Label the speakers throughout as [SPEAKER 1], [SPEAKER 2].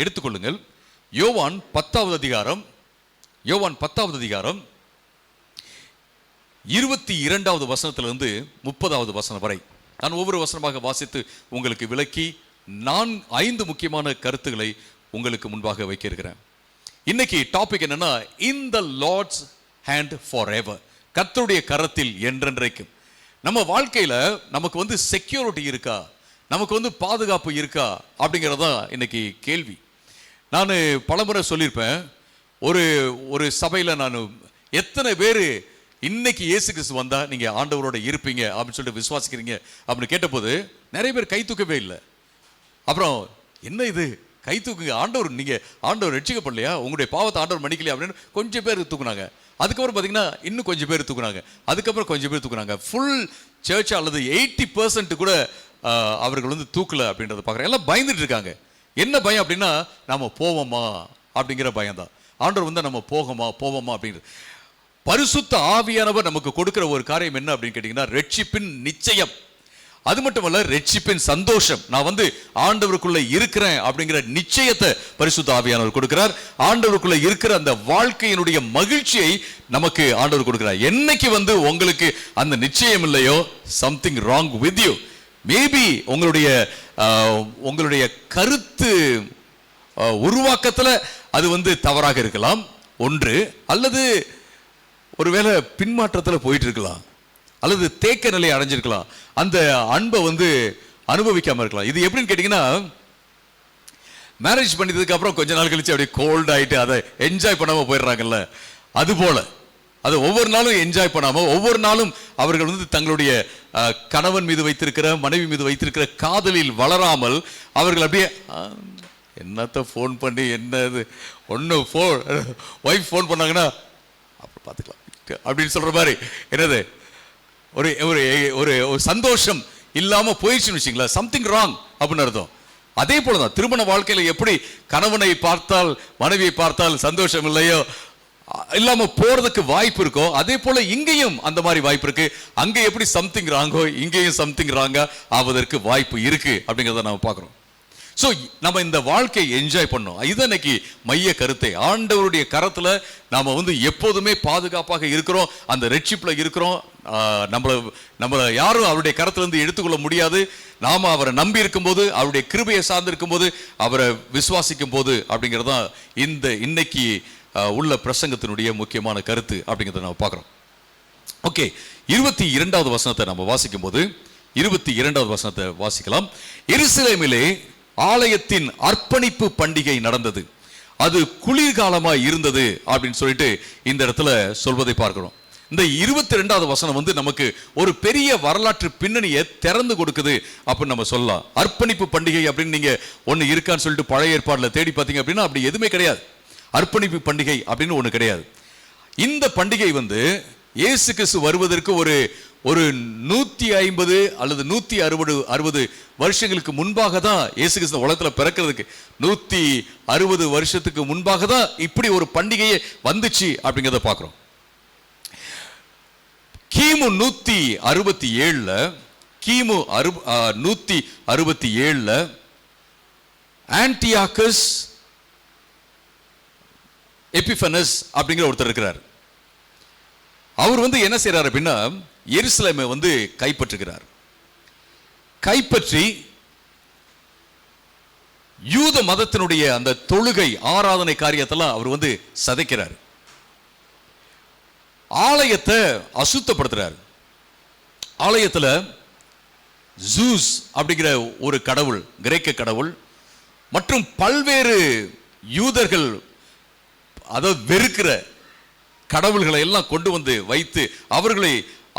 [SPEAKER 1] எடுத்துக்கொள்ளுங்கள். யோவான் 10வது அதிகாரம் 22வது வசனத்திலிருந்து 30வது வசனம் வரை நான் ஒவ்வொரு வசனமாக வாசித்து உங்களுக்கு விளக்கி நான் 5 முக்கியமான கருத்துக்களை உங்களுக்கு முன்பாக வைக்க இருக்கிறேன். இன்னைக்கு டாபிக் என்னன்னா, இன் த லார்ட்ஸ் ஹேண்ட் ஃபார் எவர், கர்த்தருடைய கரத்தில் என்றென்றைக்கும். நம்ம வாழ்க்கையில நமக்கு செக்யூரிட்டி இருக்கா, நமக்கு பாதுகாப்பு இருக்கா அப்படிங்கிறதான் இன்னைக்கு கேள்வி. நான் பலமுறை சொல்லியிருப்பேன், ஒரு சபையில் நான் எத்தனை பேர் இன்னைக்கு இயேசு கிறிஸ்து வந்தா நீங்க ஆண்டவரோட இருப்பீங்க அப்படின்னு சொல்லிட்டு விசுவாசிக்கிறீங்க அப்படின்னு கேட்டபோது நிறைய பேர் கை தூக்கவே இல்லை. அப்புறம் என்ன இது கை தூக்குங்க, ஆண்டவர் ரட்சிக்கப்படலையா, உங்களுடைய பாவத்தை ஆண்டவர் மன்னிக்கலையா அப்படின்னு கொஞ்சம் பேர் தூக்குனாங்க. அதுக்கப்புறம் பார்த்தீங்கன்னா இன்னும் கொஞ்சம் பேர் தூக்குனாங்க, அதுக்கப்புறம் கொஞ்சம் பேர் தூக்குனாங்க. ஃபுல் சர்ச் அல்லது 80% கூட அவர்கள் தூக்கல அப்படின்றத பார்க்குறேன். எல்லாம் பயந்துட்டு இருக்காங்க. என்ன பயம் அப்படின்னா, நம்ம போவோமா அப்படிங்கிற பயம்தான். ஆண்டவர் நம்ம போவோமா அப்படிங்கிறது. பரிசுத்த ஆவியானவர் நமக்கு கொடுக்கிற ஒரு காரியம் என்ன அப்படின்னு கேட்டீங்கன்னா, ரட்சிப்பின் நிச்சயம். அது மட்டுமல்ல, ரட்சிப்பின் சந்தோஷம். நான் ஆண்டவருக்குள்ள இருக்கிறேன் அப்படிங்கிற நிச்சயத்தை பரிசுத்த ஆவியானவர் கொடுக்கிறார். ஆண்டவருக்குள்ள இருக்கிற அந்த வாழ்க்கையினுடைய மகிழ்ச்சியை நமக்கு ஆண்டவர் கொடுக்கிறார். என்னைக்கு உங்களுக்கு அந்த நிச்சயம் இல்லையோ, something wrong with you. Maybe உங்களுடைய கருத்து உருவாக்கத்துல அது தவறாக இருக்கலாம் ஒன்று, அல்லது ஒருவேளை பின்மாற்றத்தில் போயிட்டு இருக்கலாம், அல்லது தேக்க நிலையை அடைஞ்சிருக்கலாம், அந்த அன்பை அனுபவிக்காம இருக்கலாம். இது எப்படின்னு கேட்டீங்கன்னா, மேரேஜ் பண்ணதுக்கு அப்புறம் கொஞ்ச நாள் கழிச்சு அப்படியே கோல்ட் ஆயிட்டு அதை என்ஜாய் பண்ணாம போயிடுறாங்கல்ல, அது போல அது ஒவ்வொரு நாளும் என்ஜாய் பண்ணாம, ஒவ்வொரு நாளும் அவர்கள் தங்களுடைய கணவன் மீது வைத்திருக்கிற, மனைவி மீது வைத்திருக்கிற காதலில் வளராமல் அவர்கள் அப்படியே என்னத்த ஃபோன் பண்ணி என்னது ஒன்று ஒய்ஃப் ஃபோன் பண்ணாங்கன்னா அப்புறம் பார்த்துக்கலாம் அப்படின்னு சொல்ற மாதிரி என்னது ஒரு ஒரு சந்தோஷம் இல்லாம போயிடுச்சுன்னு வச்சுங்களா, சம்திங் ராங் அப்படின்னு அர்த்தம். அதே போலதான் திருமண வாழ்க்கையில எப்படி கணவனை பார்த்தால் மனைவியை பார்த்தால் சந்தோஷம் இல்லையோ, இல்லாம போறதுக்கு வாய்ப்பு இருக்கோ, அதே போல இங்கேயும் அந்த மாதிரி வாய்ப்பு இருக்கு. அங்க எப்படி சம்திங் ராங்கோ, இங்கேயும் சம்திங் ராங்கா ஆவதற்கு வாய்ப்பு இருக்கு அப்படிங்கிறத நம்ம பார்க்கிறோம். ஸோ நம்ம இந்த வாழ்க்கையை என்ஜாய் பண்ணோம். இது இன்னைக்கு மைய கருத்தை. ஆண்டவருடைய கரத்துல நாம எப்போதுமே பாதுகாப்பாக இருக்கிறோம், அந்த ரட்சிப்புல இருக்கிறோம். நம்மள யாரும் அவருடைய கரத்துல இருந்து எடுத்துக்கொள்ள முடியாது. நாம அவரை நம்பி இருக்கும் போது, அவருடைய கிருபையை சார்ந்து இருக்கும் போது, அவரை விசுவாசிக்கும் போது அப்படிங்கிறதான் இன்னைக்கு உள்ள பிரசங்கத்தினுடைய முக்கியமான கருத்து அப்படிங்கிறத நம்ம பார்க்கிறோம். ஓகே, 22வது வசனத்தை நம்ம வாசிக்கும் போது 22வது வசனத்தை வாசிக்கலாம். எருசலேமிலே ஆலயத்தின் அர்ப்பணிப்பு பண்டிகை நடந்தது, அது குளிர்காலமாய் இருந்தது அப்படின்னு சொல்லிட்டு இந்த இடத்துல சொல்வதை பார்க்கிறோம். இந்த 22வது வசனம் நமக்கு ஒரு பெரிய வரலாற்று பின்னணியை திறந்து கொடுக்குது அப்படின்னு நம்ம சொல்லலாம். அர்ப்பணிப்பு பண்டிகை அப்படின்னு நீங்க ஒன்னு இருக்கான்னு சொல்லிட்டு பழைய ஏற்பாடுல தேடி பார்த்தீங்க அப்படின்னா அப்படி எதுவுமே கிடையாது. அர்ப்பணிப்பு பண்டிகை அப்படின்னு ஒண்ணு கிடையாது. இந்த பண்டிகை இயேசு கிறிஸ்து வருவதற்கு ஒரு 150 அல்லது 160 வருஷங்களுக்கு முன்பாக தான் இயேசு கிறிஸ்து உலகத்துல பிறக்கிறதுக்கு 160 வருஷத்துக்கு முன்பாக தான் இப்படி ஒரு பண்டிகையே வந்துச்சு அப்படிங்கிறத பார்க்கிறோம். கிமு 167 ஆன்டியாகஸ் எபிஃபனஸ் அப்படிங்கிற ஒருத்தர் இருக்கிறார். அவர் என்ன செய்யறாரு அப்படின்னா, எருசலேமை கைப்பற்றுகிறார். கைப்பற்றி யூத மதத்தினுடைய அந்த தொழுகை ஆராதனை காரியத்தெல்லாம் அவர் சதைக்கிறார். ஆலயத்தை அசுத்தப்படுத்துறார். ஆலயத்துல ஜூஸ் அப்படிங்கிற ஒரு கடவுள், கிரேக்க கடவுள் மற்றும் பல்வேறு யூதர்கள் அதை வெறுக்கிற கடவுள்களை எல்லாம் கொண்டு வைத்து அவர்களை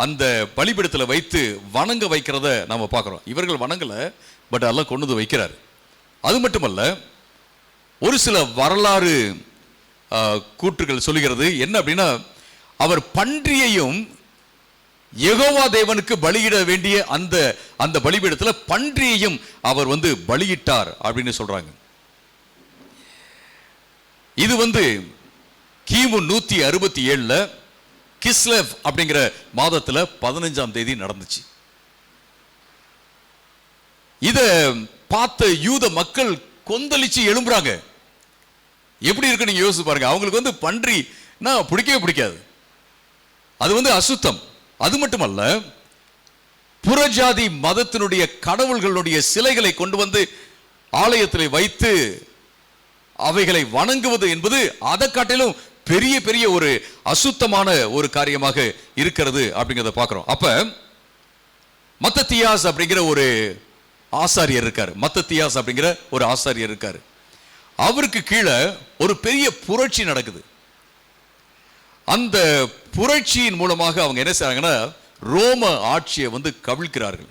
[SPEAKER 1] அந்த பலிபீடத்தில் வைத்து வணங்க வைக்கிறத நாம பார்க்கிறோம். இவர்கள் வணங்கல, பட் எல்லாம் கொண்டு வைக்கிறார். அது மட்டுமல்ல, ஒரு சில வரலாறு கூற்றுகள் சொல்லுகிறது என்ன அப்படின்னா, அவர் பன்றியையும் யெகோவா தேவனுக்கு பலியிட வேண்டிய அந்த பலிபீடத்தில் பன்றியையும் அவர் பலியிட்டார் அப்படின்னு சொல்றாங்க. இது கிமு 167 கிஸ்லெவ் அப்படிங்கிற மாதத்துல 15ஆம் தேதி நடந்துச்சு. இத பார்த்த யூத மக்கள் கொந்தளிச்சு எழும்புறாங்க. எப்படி இருக்கு நீங்க யோசிச்சு பாருங்க. அவங்களுக்கு வந்து பன்றினா பிடிக்கவே பிடிக்காது, அது வந்து அசுத்தம். அது மட்டுமல்ல, புறஜாதி மதத்தினுடைய கடவுள்களுடைய சிலைகளை கொண்டு வந்து ஆலயத்தில் வைத்து அவைகளை வணங்குவது என்பது அதை காட்டிலும் பெரிய பெரிய ஒரு அசுத்தமான ஒரு காரியமாக இருக்கிறது அப்படிங்கிறத பார்க்கிறோம். அப்ப மத்தத்தியாஸ் அப்படிங்கிற ஒரு ஆசாரியர் இருக்காரு. மத்தத்தியாஸ் அப்படிங்கிற ஒரு ஆசாரியர் இருக்காரு. அவருக்கு கீழே ஒரு பெரிய புரட்சி நடக்குது. அந்த புரட்சியின் மூலமாக அவங்க என்ன செய்றாங்கன்னா, ரோம ஆட்சியை வந்து கவிழ்க்கிறார்கள்.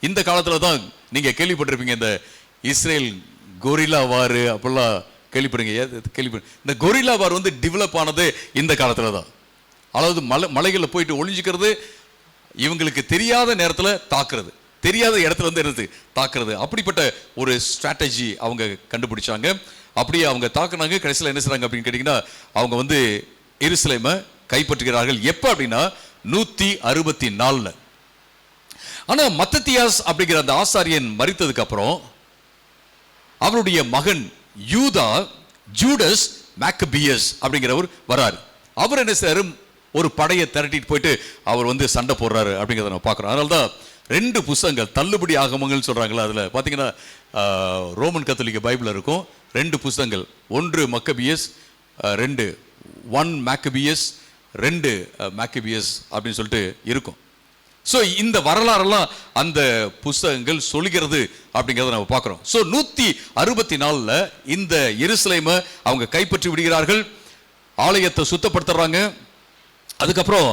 [SPEAKER 1] இந்த காலத்துல தான் நீங்க கேள்விப்பட்டிருப்பீங்க, இந்த இஸ்ரேல் கொரில்லா வார் அப்படிலாம் கேள்விப்படுங்க. இந்த கொரில்லா வார் வந்து டெவலப் ஆனது இந்த காலத்துல தான். அதாவது மலைகளில் போயிட்டு ஒளிஞ்சுக்கிறது, இவங்களுக்கு தெரியாத நேரத்தில் தாக்குறது, தெரியாத இடத்துல வந்து இருந்து தாக்குறது, அப்படிப்பட்ட ஒரு ஸ்ட்ராட்டஜி அவங்க கண்டுபிடிச்சாங்க. அப்படியே அவங்க தாக்குனாங்க. கடைசியில் என்ன செய்றாங்க அப்படின்னு கேட்டீங்கன்னா, அவங்க வந்து எருசலேமை கைப்பற்றுகிறார்கள். எப்ப அப்படின்னா 164. ஆனா மத்தத்தியாஸ் அப்படிங்கிற அந்த ஆசாரியன் மரித்ததுக்கு அப்புறம் அவருடைய மகன் ஜூடஸ் மேக்கபியஸ் அப்படிங்கிறவர் வராரு. அவர் என்ன செய்றாரு, ஒரு படையை திரட்டிட்டு போயிட்டு அவர் வந்து சண்டை போடுறாரு அப்படிங்கிறத நம்ம பார்க்குறோம். அதனால தான் 2 புத்தகங்கள் தள்ளுபடி ஆகமங்கள் சொல்றாங்களா, அதில் பார்த்தீங்கன்னா ரோமன் கத்தோலிக்க பைபிள் இருக்கும் 2 புத்தகங்கள். 1 மக்கபியஸ், 1 மேக்கபியஸ், 2 மேக்கபியஸ் அப்படின்னு சொல்லிட்டு இருக்கும். ஸோ இந்த வரலாறெல்லாம் அந்த புஸ்தகங்கள் சொல்கிறது அப்படிங்கிறத நம்ம பார்க்குறோம். ஸோ 164 இந்த எருசலேமை அவங்க கைப்பற்றி விடுகிறார்கள், ஆலயத்தை சுத்தப்படுத்துறாங்க. அதுக்கப்புறம்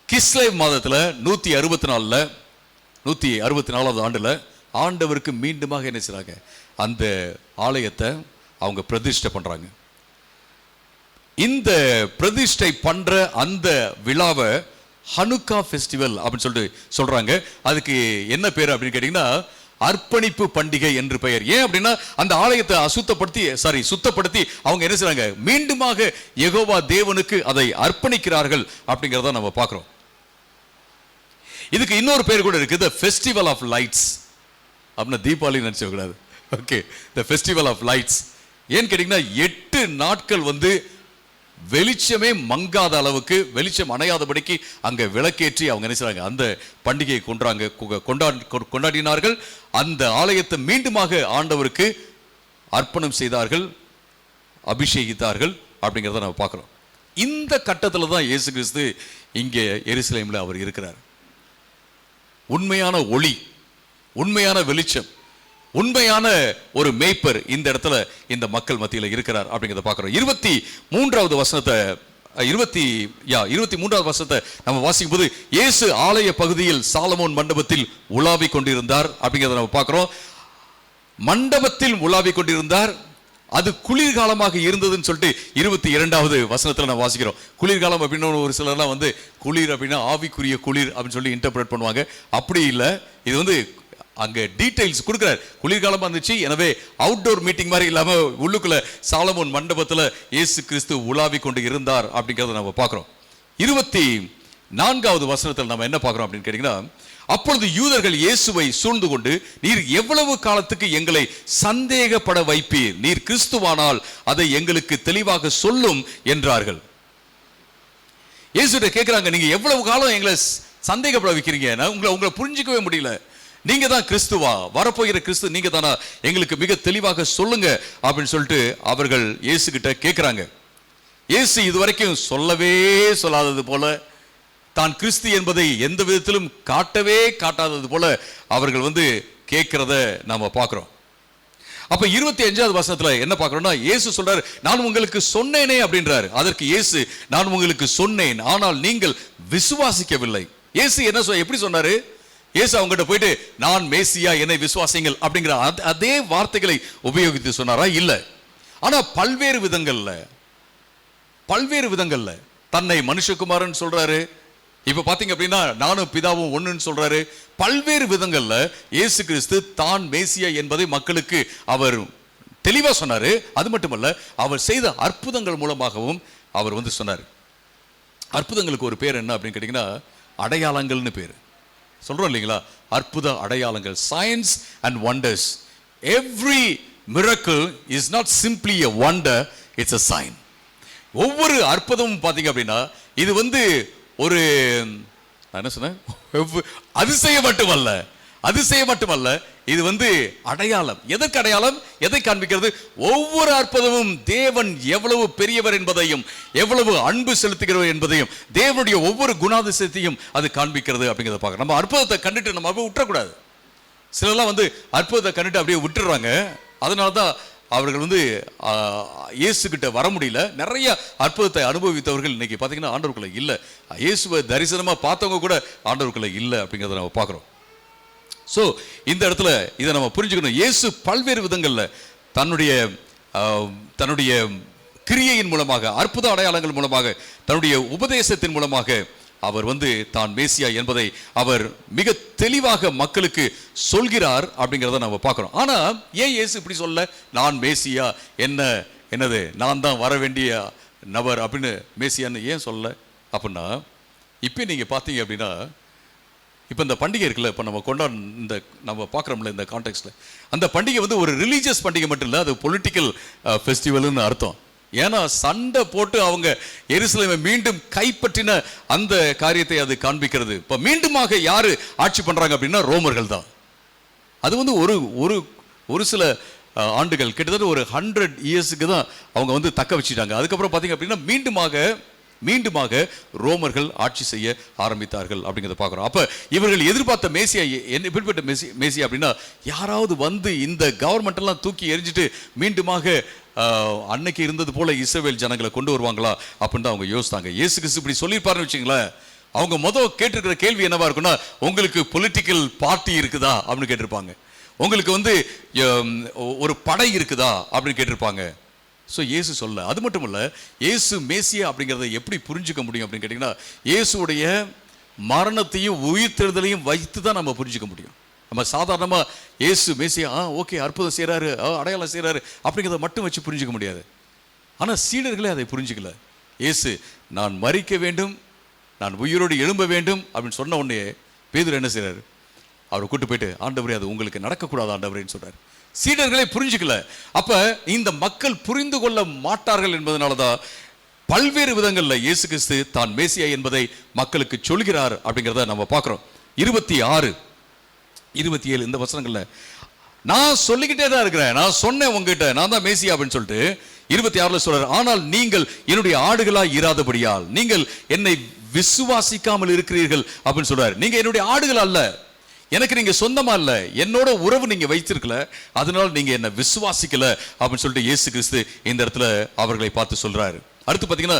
[SPEAKER 1] கிஸ்லேவ் மாதத்தில் 164வது ஆண்டுல ஆண்டவருக்கு மீண்டுமாக என்ன செய்றாங்க, அந்த ஆலயத்தை அவங்க பிரதிஷ்டை பண்றாங்க. இந்த பிரதிஷ்டை பண்ற அந்த விழாவை ஹனுக்கா ஃபெஸ்டிவல் அப்படின்னு சொல்லிட்டு சொல்றாங்க. அதுக்கு என்ன பேர் அப்படின்னு கேட்டீங்கன்னா, அர்ப்பணிப்பு பண்டிகை என்று பெயர். ஏன் அப்படின்னா, அந்த ஆலயத்தை சுத்தப்படுத்தி அவங்க என்ன செய்றாங்க, மீண்டுமாக யெகோவா தேவனுக்கு அதை அர்ப்பணிக்கிறார்கள் அப்படிங்கிறத நம்ம பார்க்கிறோம். இதுக்கு இன்னொரு பேர் கூட இருக்கு, தி ஃபெஸ்டிவல் ஆஃப் லைட்ஸ். அப்படின்னா தீபாவளி நினைச்ச கூடாது. Okay, the festival of lights. ஏன்னு கேட்டீங்கன்னா, 8 நாட்கள் வந்து வெளிச்சமே மங்காத அளவுக்கு, வெளிச்சம் அணையாதபடிக்கு அங்க விளக்கேற்றி அவங்க என்ன செய்றாங்க, அந்த பண்டிகையை கொண்டாடினார்கள். அந்த ஆலயத்தை மீண்டுமாக ஆண்டவருக்கு அர்ப்பணம் செய்தார்கள், அபிஷேகித்தார்கள் அப்படிங்கிறத நம்ம பார்க்கிறோம். இந்த கட்டத்தில் தான் இயேசு கிறிஸ்து இங்கே எருசலேமில் அவர் இருக்கிறார். உண்மையான ஒளி, உண்மையான வெளிச்சம், உண்மையான ஒரு மேய்ப்பர் இந்த இடத்துல இந்த மக்கள் மத்தியில் இருக்கிறார் அப்படிங்கிறத பார்க்கிறோம். 23வது வசனத்தை நம்ம வாசிக்கும் போது, இயேசு ஆலய பகுதியில் சாலமோன் மண்டபத்தில் உலாவி கொண்டிருந்தார் அப்படிங்கிறத நம்ம பார்க்கிறோம். மண்டபத்தில் உலாவி கொண்டிருந்தார். அது குளிர்காலமாக இருந்ததுன்னு சொல்லிட்டு 22வது வசனத்துல நம்ம வாசிக்கிறோம். குளிர்காலம் அப்படின்னு ஒரு சிலர்லாம் வந்து குளிர் அப்படின்னா ஆவிக்குரிய குளிர் அப்படின்னு சொல்லி இன்டர்பிரேட் பண்ணுவாங்க. அப்படி இல்லை, இது வந்து அங்க டீடைல்ஸ் கொடுக்கிறார். குளிர்காலமா இருந்துச்சு, எனவே அவுட்டோர் மீட்டிங் மாதிரி இல்லாம உள்ளுக்குள்ள சாலமோன் மண்டபத்துல இயேசு கிறிஸ்து உலாவி கொண்டு இருந்தார் அப்படிங்கறத நம்ம பார்க்கிறோம். 24வது வசனத்தில் நம்ம என்ன பார்க்கிறோம் அப்படின்னு கேட்டீங்கன்னா, அப்பொழுது யூதர்கள் இயேசுவை சூழ்ந்து கொண்டு, நீர் எவ்வளவு காலத்துக்கு எங்களை சந்தேகப்பட வைப்பீர், நீர் கிறிஸ்துவானால் அதை எங்களுக்கு தெளிவாக சொல்லும் என்றார்கள். இயேசுகிட்ட கேட்கிறாங்க, நீங்க எவ்வளவு காலம் எங்களை சந்தேகப்பட வைக்கிறீங்க, உங்களை புரிஞ்சிக்கவே முடியல, நீங்க தான் கிறிஸ்துவா, வரப்போகிற கிறிஸ்து நீங்க தானா, எங்களுக்கு மிக தெளிவாக சொல்லுங்க அப்படின்னு சொல்லிட்டு அவர்கள் இயேசு கிட்ட கேட்கிறாங்க. இயேசு இதுவரைக்கும் சொல்லவே சொல்லாதது போல, தான் கிறிஸ்து என்பதை எந்த விதத்திலும் காட்டவே காட்டாதது போல அவர்கள் வந்து கேட்கிறத நாம பார்க்கிறோம். அப்ப 25வது வசனத்துல என்ன பார்க்கிறோம்னா, இயேசு சொல்றாரு, நான் உங்களுக்கு சொன்னேனே அப்படின்றாரு. அதற்கு இயேசு, நான் உங்களுக்கு சொன்னேன், ஆனால் நீங்கள் விசுவாசிக்கவில்லை. இயேசு என்ன எப்படி சொன்னாரு? இயேசு அவங்ககிட்ட போயிட்டு, நான் மேசியா, என்னை விசுவாசிங்கள் அப்படிங்கிற அதே வார்த்தைகளை உபயோகித்து சொன்னாரா? இல்ல. ஆனா பல்வேறு விதங்கள்ல தன்னை மனுஷகுமாரன் சொல்றாரு. இப்ப பாத்தீங்க அப்படின்னா, நானும் பிதாவும் ஒண்ணுன்னு சொல்றாரு. பல்வேறு விதங்கள்ல இயேசு கிறிஸ்து தான் மேசியா என்பதை மக்களுக்கு அவர் தெளிவா சொன்னாரு. அது மட்டுமல்ல, அவர் செய்த அற்புதங்கள் மூலமாகவும் அவர் வந்து சொன்னார். அற்புதங்களுக்கு ஒரு பேர் என்ன அப்படின்னு கேட்டீங்கன்னா, அடையாளங்கள்னு பேரு சொல்றோம் இல்லைங்களா? அற்புத அடையாளங்கள், science and wonders. Every miracle is not simply a wonder, it's a sign. ஒவ்வொரு அற்புதமும் பார்த்தீங்க அப்படின்னா இது வந்து ஒரு என்ன சொன்னேன், அதிசயம் மட்டுமல்ல, இது வந்து அடையாளம். எதற்கு அடையாளம்? எதை காண்பிக்கிறது? ஒவ்வொரு அற்புதமும் தேவன் எவ்வளவு பெரியவர் என்பதையும், எவ்வளவு அன்பு செலுத்துகிறவர் என்பதையும், தேவனுடைய ஒவ்வொரு குணாதிசயத்தையும் அது காண்பிக்கிறது அப்படிங்கிறத பார்க்க. நம்ம அற்புதத்தை கண்டுட்டு நம்ம அப்படியே விட்டுறக்கூடாது. சிலர்லாம் வந்து அற்புதத்தை கண்டுட்டு அப்படியே விட்டுறாங்க. அதனால தான் அவர்கள் வந்து இயேசு கிட்ட வர முடியல. நிறைய அற்புதத்தை அனுபவித்தவர்கள் இன்னைக்கு பார்த்தீங்கன்னா ஆண்டவருக்குள்ள இல்லை. இயேசுவை தரிசனமாக பார்த்தவங்க கூட ஆண்டவருக்குள்ள இல்லை அப்படிங்கிறத நம்ம பார்க்குறோம். ஸோ இந்த இடத்துல இதை நம்ம புரிஞ்சுக்கணும். இயேசு பல்வேறு விதங்களில் தன்னுடைய கிரியையின் மூலமாக, அற்புத அடையாளங்கள் மூலமாக, தன்னுடைய உபதேசத்தின் மூலமாக அவர் வந்து தான் மேசியா என்பதை அவர் மிக தெளிவாக மக்களுக்கு சொல்கிறார் அப்படிங்கிறத நம்ம பார்க்குறோம். ஆனால் ஏன் இயேசு இப்படி சொல்ல, நான் மேசியா என்னது நான் தான் வர வேண்டிய நபர் அப்படின்னு மேசியான்னு ஏன் சொல்ல அப்படின்னா, இப்போ நீங்கள் பார்த்தீங்க அப்படின்னா, இப்போ இந்த பண்டிகை இருக்குல்ல, இப்போ நம்ம பார்க்குறோம்ல இந்த கான்டெக்ட்ல, அந்த பண்டிகை வந்து ஒரு ரிலீஜியஸ் பண்டிகை மட்டும் இல்லை, அது பொலிட்டிக்கல் ஃபெஸ்டிவல்னு அர்த்தம். ஏன்னா சண்டை போட்டு அவங்க எருசலேமை மீண்டும் கைப்பற்றின அந்த காரியத்தை அது காண்பிக்கிறது. இப்போ மீண்டுமாக யாரு ஆட்சி பண்றாங்க அப்படின்னா ரோமர்கள் தான். அது வந்து ஒரு சில ஆண்டுகள், கிட்டத்தட்ட ஒரு 100 இயர்ஸுக்கு தான் அவங்க வந்து தக்க வச்சுட்டாங்க. அதுக்கப்புறம் பார்த்தீங்க அப்படின்னா மீண்டுமாக ரோமர்கள் ஆட்சி செய்ய ஆரம்பித்தார்கள் அப்படிங்கிறத பார்க்குறோம். அப்போ இவர்கள் எதிர்பார்த்த மேசியா எப்படிப்பட்ட மேசியா அப்படின்னா, யாராவது வந்து இந்த கவர்மெண்ட் எல்லாம் தூக்கி எரிஞ்சிட்டு மீண்டுமாக அன்னைக்கு இருந்தது போல இஸ்ரவேல் ஜனங்களை கொண்டு வருவாங்களா அப்படின்னு தான் அவங்க யோசித்தாங்க. இயேசு கிறிஸ்து இப்படி சொல்லியிருப்பாருன்னு வச்சுங்களேன், அவங்க முதல் கேட்டிருக்கிற கேள்வி என்னவா இருக்குன்னா, உங்களுக்கு பொலிட்டிக்கல் பார்ட்டி இருக்குதா அப்படின்னு கேட்டிருப்பாங்க, உங்களுக்கு வந்து ஒரு படை இருக்குதா அப்படின்னு கேட்டிருப்பாங்க. ஸோ இயேசு சொல்ல, அது மட்டும் இல்லை, இயேசு மேசியா அப்படிங்கிறத எப்படி புரிஞ்சுக்க முடியும் அப்படின்னு கேட்டிங்கன்னா, இயேசுடைய மரணத்தையும் உயிர்த்தெழுதலையும் வைத்து தான் நம்ம புரிஞ்சுக்க முடியும். நம்ம சாதாரணமாக இயேசு மேசியா ஓகே அற்புதம் செய்கிறாரு, அடையாளம் செய்கிறாரு அப்படிங்கிறத மட்டும் வச்சு புரிஞ்சுக்க முடியாது. ஆனால் சீடர்களே அதை புரிஞ்சுக்கல. இயேசு நான் மரிக்க வேண்டும், நான் உயிரோடு எழும்ப வேண்டும் அப்படின்னு சொன்ன உடனே பேதுரு என்ன செய்கிறாரு, அவரை கூட்டு போயிட்டு, ஆண்டவரே அது உங்களுக்கு நடக்கக்கூடாது ஆண்டவரேன்னு சொல்கிறார். சீடர்களே புரிஞ்சுக்கல. அப்ப இந்த மக்கள் புரிந்து கொள்ள மாட்டார்கள் என்பதனால தான் பல்வேறு விதங்களில் இயேசு கிறிஸ்து தான் மேசியா என்பதை மக்களுக்கு சொல்கிறார் அப்படிங்கிறத நம்ம பார்க்குறோம். 26, 27 இந்த வசனங்கள்ல நான் சொல்லிக்கிட்டே தான் இருக்கிறேன், நான் சொன்னேன் உங்ககிட்ட நான் தான் மேசியா அப்படின்னு சொல்லிட்டு 26 சொல்றாரு, ஆனால் நீங்கள் என்னுடைய ஆடுகளாய் இராதபடியால் நீங்கள் என்னை விசுவாசிக்காமல் இருக்கிறீர்கள் அப்படின்னு சொல்றாரு. நீங்க என்னுடைய ஆடுகள் அல்ல, எனக்கு நீங்க சொந்தமா இல்ல, என்னோட உறவு நீங்க வைத்திருக்கல, அதனால நீங்க என்ன விசுவாசிக்கல அப்படின்னு சொல்லிட்டு இயேசு கிறிஸ்து இந்த இடத்துல அவர்களை பார்த்து சொல்றாரு. அடுத்து பாத்தீங்கன்னா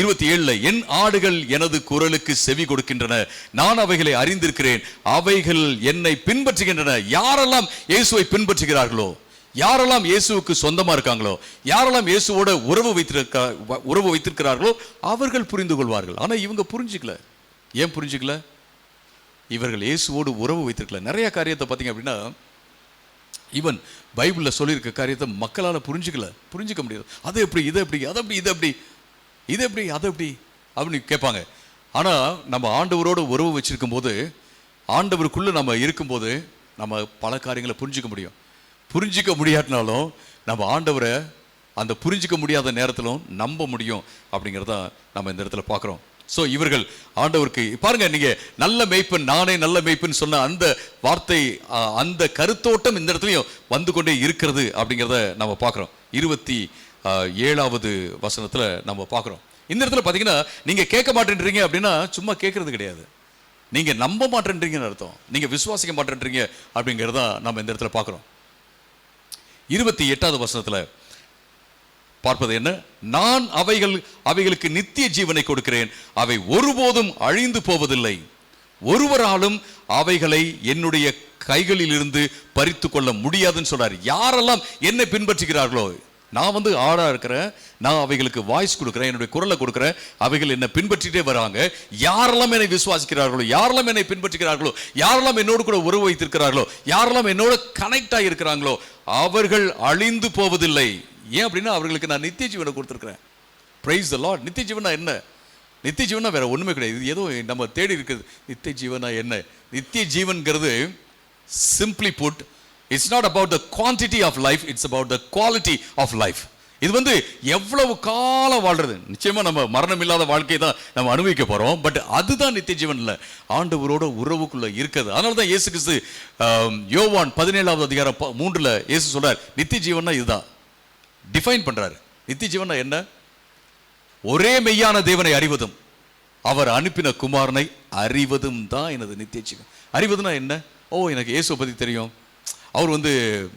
[SPEAKER 1] 27, என் ஆடுகள் எனது குரலுக்கு செவி கொடுக்கின்றன, நான் அவைகளை அறிந்திருக்கிறேன், அவைகள் என்னை பின்பற்றுகின்றன. யாரெல்லாம் இயேசுவை பின்பற்றுகிறார்களோ, யாரெல்லாம் இயேசுவுக்கு சொந்தமா இருக்காங்களோ, யாரெல்லாம் இயேசுவோட உறவு வைத்திருக்கிறார்களோ அவர்கள் புரிந்து கொள்வார்கள். ஆனா இவங்க புரிஞ்சுக்கல. ஏன் புரிஞ்சுக்கல? இவர்கள் இயேசுவோடு உறவு வைத்திருக்கல. நிறைய காரியத்தை பார்த்தீங்க அப்படின்னா, ஈவன் பைபிளில் சொல்லியிருக்க காரியத்தை மக்களால் புரிஞ்சிக்க முடியாது. அது எப்படி, இது எப்படி, அது எப்படி, இது எப்படி, இது எப்படி, அது எப்படி அப்படின்னு கேட்பாங்க. ஆனால் நம்ம ஆண்டவரோடு உறவு வச்சிருக்கும் போது, ஆண்டவருக்குள்ளே நம்ம இருக்கும்போது நம்ம பல காரியங்களை புரிஞ்சிக்க முடியும். புரிஞ்சிக்க முடியாட்டினாலும் நம்ம ஆண்டவரை அந்த புரிஞ்சிக்க முடியாத நேரத்திலும் நம்ப முடியும் அப்படிங்கிறத நம்ம இந்த இடத்துல பார்க்குறோம். ஸோ இவர்கள் ஆண்டவருக்கு பாருங்க, நீங்க நல்ல மேய்ப்பன், நானே நல்ல மேய்ப்பன் சொன்ன அந்த வார்த்தை, அந்த கருத்தோட்டம் இந்த இடத்துலையும் வந்து கொண்டே இருக்கிறது அப்படிங்கிறத நம்ம பார்க்குறோம். 27வது வசனத்துல நம்ம பார்க்குறோம். இந்த இடத்துல பார்த்தீங்கன்னா, நீங்க கேட்க மாட்டேன்றீங்க அப்படின்னா சும்மா கேட்கறது கிடையாது, நீங்க நம்ப மாட்டேன்றீங்கன்னு அர்த்தம், நீங்க விசுவாசிக்க மாட்டேன்றீங்க அப்படிங்கிறத நம்ம இந்த இடத்துல பார்க்குறோம். 28வது வசனத்துல பார்ப்பது என்ன, நான் அவைகளுக்கு நித்திய ஜீவனை கொடுக்கிறேன், அவை ஒருபோதும் அழிந்து போவதில்லை, ஒருவராலும் அவைகளை என்னுடைய கைகளில் இருந்து பறித்து கொள்ள முடியாதுன்னு சொல்றாரு. யாரெல்லாம் என்னை பின்பற்றுகிறார்களோ, நான் வந்து ஆடா இருக்கிறேன், நான் அவைகளுக்கு வாய்ஸ் கொடுக்குறேன், என்னுடைய குரலை கொடுக்குறேன், அவைகள் என்னை பின்பற்றிட்டே வராங்க. யாரெல்லாம் என்னை விசுவாசிக்கிறார்களோ, யாரெல்லாம் என்னை பின்பற்றுகிறார்களோ, யாரெல்லாம் என்னோடு கூட உறவு வைத்திருக்கிறார்களோ, யாரெல்லாம் என்னோட கனெக்ட் ஆகியிருக்கிறாங்களோ அவர்கள் அழிந்து போவதில்லை. ஏன் அப்படின்னா அவர்களுக்கு நான் நித்திய ஜீவனை கொடுத்துருக்கிறேன். Praise the lord. நித்திய ஜீவனா என்ன? நித்திய ஜீவனா வேற ஒண்ணுமே கிடையாது. இது ஏதோ நம்ம தேடி இருக்குது. நித்திய ஜீவனா என்ன? நித்திய ஜீவன்கிறது simply put, it's not about the quantity of life, it's about the quality of life. இது வந்து எவ்வளவு காலம் வாழ்றது. நிச்சயமா நம்ம மரணம் இல்லாத வாழ்க்கையை தான் நம்ம அனுபவிக்க போறோம். பட் அதுதான் நித்திய ஜீவன் இல்ல, ஆண்டவரோட உறவுக்குள்ள இருக்குது. அதனால தான் இயேசு கிறிஸ்து யோவான் 17வது அதிகாரம் 3ல இயேசு சொல்றார், நித்திய ஜீவன்னா இதுதான் டிஃபைன் பண்றாரு. நித்திய ஜீவன்னா என்ன? ஒரே மெய்யான தேவனை அறிவதும் அவர் அனுப்பின குமாரனை அறிவதும் தான் எனது நித்திய ஜீவன். அறிவதுனா என்ன? ஓ, எனக்கு இயேசுவை பத்தி தெரியும், அவர் வந்து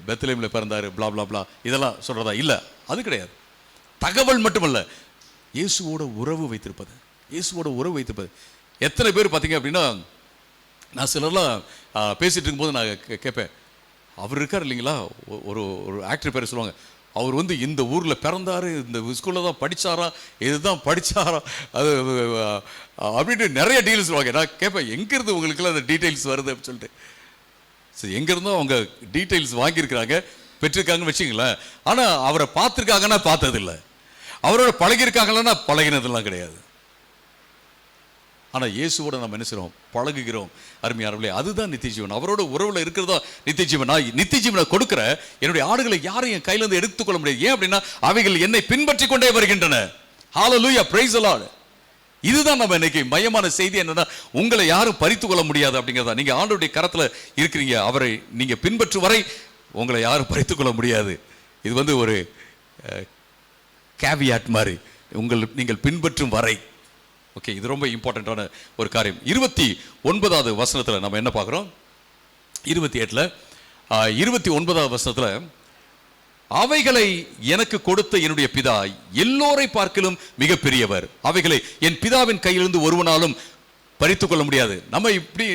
[SPEAKER 1] பெத்லஹேம்ல பிறந்தாரு, பிளா பிளா பிளா, இதெல்லாம் சொல்றதா? இல்ல, அது கிடையாது. தகவல் மட்டுமல்ல, இயேசுவோட உறவு வைத்திருப்பது. இயேசுவோட உறவு வைத்திருப்பது. எத்தனை பேர் பார்த்தீங்க அப்படின்னா, நான் சிலர்லாம் பேசிட்டு இருக்கும்போது நான் கேட்பேன், அவர் இருக்கார் இல்லைங்களா, ஒரு ஒரு ஆக்டர் பேர் சொல்லுவாங்க, அவர் வந்து இந்த ஊரில் பிறந்தாரு, இந்த ஸ்கூலில் தான் படித்தாரா, இதுதான் படித்தாரா, அது அப்படின்ட்டு நிறைய டீட்டெயில்ஸ் சொல்லுவாங்க. நான் கேட்பேன், எங்கேருந்து உங்களுக்குலாம் அந்த டீட்டெயில்ஸ் வருது அப்படின்னு சொல்லிட்டு. சரி, எங்கேருந்தோ அவங்க டீட்டெயில்ஸ் வாங்கியிருக்கிறாங்க, பெற்றிருக்காங்கன்னு வச்சுங்களேன். ஆனால் அவரை பார்த்துருக்காங்கன்னா பார்த்ததில்லை, அவரோட பழகியிருக்காங்களன்னா பழகினதெல்லாம் கிடையாது. ஆனால் இயேசுவோட நம்ம என்ன செய்கிறோம்? பழகுகிறோம். அருமையானவர்களே, அதுதான் நித்திய ஜீவன். அவரோட உறவில் இருக்கிறதா நித்திய ஜீவன். நான் நித்திய ஜீவனை கொடுக்குற என்னுடைய ஆடுகளை யாரும் என் கையிலேருந்து எடுத்துக்கொள்ள முடியாது. ஏன் அப்படின்னா அவைகள் என்னை பின்பற்றி கொண்டே வருகின்றன. ஹல்லேலூயா, பிரைஸ் தி லார்ட். இதுதான் நம்ம இன்னைக்கு மையமான செய்தி. என்னன்னா, உங்களை யாரும் பறித்து கொள்ள முடியாது அப்படிங்கிறதா. நீங்க ஆண்டவருடைய கரத்துல இருக்கிறீங்க, அவரை நீங்க பின்பற்றும் வரை உங்களை யாரும் பறித்து கொள்ள முடியாது. இது வந்து ஒரு கேவியாட் மாதிரி, நீங்கள் பின்பற்றும் வரை. ஓகே, இது ரொம்ப இம்பார்ட்டன்டான ஒரு காரியம். 29வது வசனத்தில் நம்ம என்ன பார்க்குறோம்? 28ல் 29வது வசனத்தில், அவைகளை எனக்கு கொடுத்த என்னுடைய பிதா எல்லோரை பார்க்கிலும் மிக பெரியவர், அவைகளை என் பிதாவின் கையிலிருந்து ஒருவனாலும் பறித்துக் கொள்ள முடியாது. நம்ம இப்படி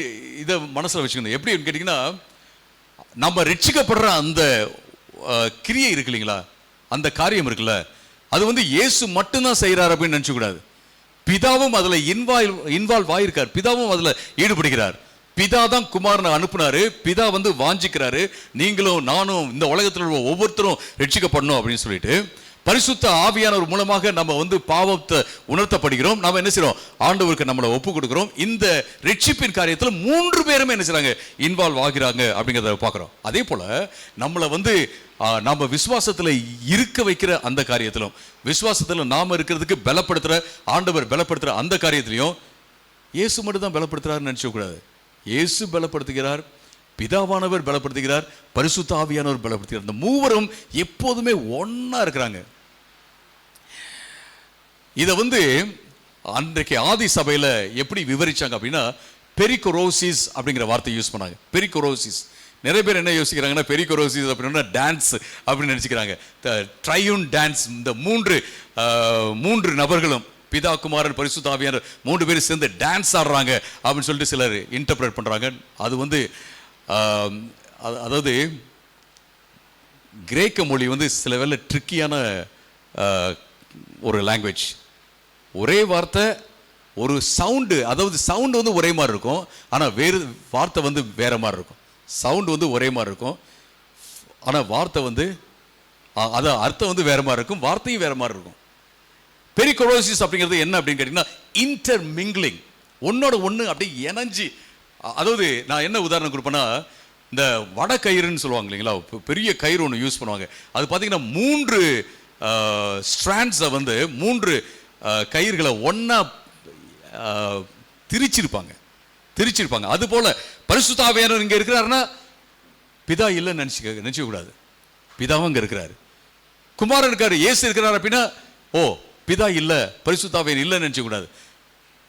[SPEAKER 1] இதை மனசில் வச்சுக்கணும். எப்படி கேட்டிங்கன்னா, நம்ம ரட்சிக்கப்படுற அந்த கிரியை இருக்கு இல்லைங்களா, அந்த காரியம் இருக்குல்ல, அது வந்து இயேசு மட்டும்தான் செய்கிறார் அப்படின்னு நினச்சக்கூடாது. பிதாவும் அதில் இன்வால்வ் ஆயிருக்கார், பிதாவும் அதில் ஈடுபடுகிறார். பிதா தான் குமாரனை அனுப்புனாரு, பிதா வந்து வாஞ்சிக்கிறாரு, நீங்களும் நானும் இந்த உலகத்தில் உள்ள ஒவ்வொருத்தரும் ரட்சிக்கப்படணும் அப்படின்னு சொல்லிட்டு பரிசுத்த ஆவியானவர் மூலமாக நம்ம வந்து பாவத்தை உணர்த்தப்படுகிறோம். நம்ம என்ன செய்யறோம்? ஆண்டவருக்கு நம்மளை ஒப்பு கொடுக்கிறோம். இந்த ரட்சிப்பின் காரியத்தில் 3 பேருமே என்ன செய்றாங்க? இன்வால்வ் ஆகிறாங்க அப்படிங்கிறத பார்க்குறோம். அதே போல நம்மளை வந்து நம்ம விசுவாசத்தில் இருக்க வைக்கிற அந்த காரியத்திலும், விசுவாசத்தில் நாம இருக்கிறதுக்கு பலப்படுத்துற ஆண்டவர் பலப்படுத்துற அந்த காரியத்திலையும் இயேசு மட்டும் தான் பலப்படுத்துறாருன்னு நினைச்சக்கூடாது. இயேசு பலப்படுத்துகிறார், பிதாவானவர் பலப்படுத்துகிறார், பரிசுத்த ஆவியானவர் பலப்படுத்துகிறார். இந்த மூவரும் எப்போதுமே ஒன்னா இருக்கிறாங்க. இதை வந்து அன்றைக்கு ஆதி சபையில் எப்படி விவரிச்சாங்க அப்படின்னா, பெரிகோரோசிஸ் அப்படிங்கிற வார்த்தை யூஸ் பண்ணாங்க. பெரிகோரோசிஸ். நிறைய பேர் என்ன யோசிக்கிறாங்கன்னா, பெரிகோரோசிஸ் அப்படின்னா டான்ஸ் அப்படின்னு நினச்சிக்கிறாங்க. Triune dance. இந்த மூன்று நபர்களும், பிதா குமாரன் பரிசுத்த ஆவியானவர் 3 பேரும் சேர்ந்து டான்ஸ் ஆடுறாங்க அப்படின்னு சொல்லிட்டு சிலர் இன்டர்பிரேட் பண்ணுறாங்க. அது வந்து அதாவது கிரேக்க மொழி வந்து சில வேளை ட்ரிக்கியான ஒரு லாங்குவேஜ். ஒரே வார்த்தை, ஒரு சவுண்டு, அதாவது சவுண்டு வந்து ஒரே மாதிரி இருக்கும், ஆனால் வேறு வார்த்தை வந்து வேற மாதிரி இருக்கும். சவுண்டு வந்து ஒரே மாதிரி இருக்கும், ஆனால் வார்த்தை வந்து அதான் அர்த்தம் வந்து வேற மாதிரி இருக்கும், வார்த்தையும் வேற மாதிரி இருக்கும். பெரிகோரோசிஸ் அப்படிங்கிறது என்ன அப்படின்னு கேட்டிங்கன்னா, இன்டர்மிங்கிளிங், ஒன்னோட ஒன்று அப்படி இணைஞ்சி. அதாவது நான் என்ன உதாரணம் கொடுப்பேன்னா, இந்த வட கயிறுன்னு சொல்லுவாங்க இல்லைங்களா, பெரிய கயிறு ஒன்று யூஸ் பண்ணுவாங்க. அது பார்த்தீங்கன்னா 3 ஸ்ட்ராண்ட்ஸை வந்து 3 கயிறுகளை ஒன்றா திரிச்சிருப்பாங்க. அதுபோல் பரிசுத்த ஆவியானவர் இங்கே இருக்கிறாருன்னா பிதா இல்லைன்னு நினச்சிக்க கூடாது. பிதாவும் இங்கே இருக்கிறாரு, குமாரன் இருக்காரு, இயேசு இருக்கிறார் அப்படின்னா ஓ பிதா இல்லை பரிசுத்த ஆவியானவர் இல்லைன்னு நினச்சக்கூடாது.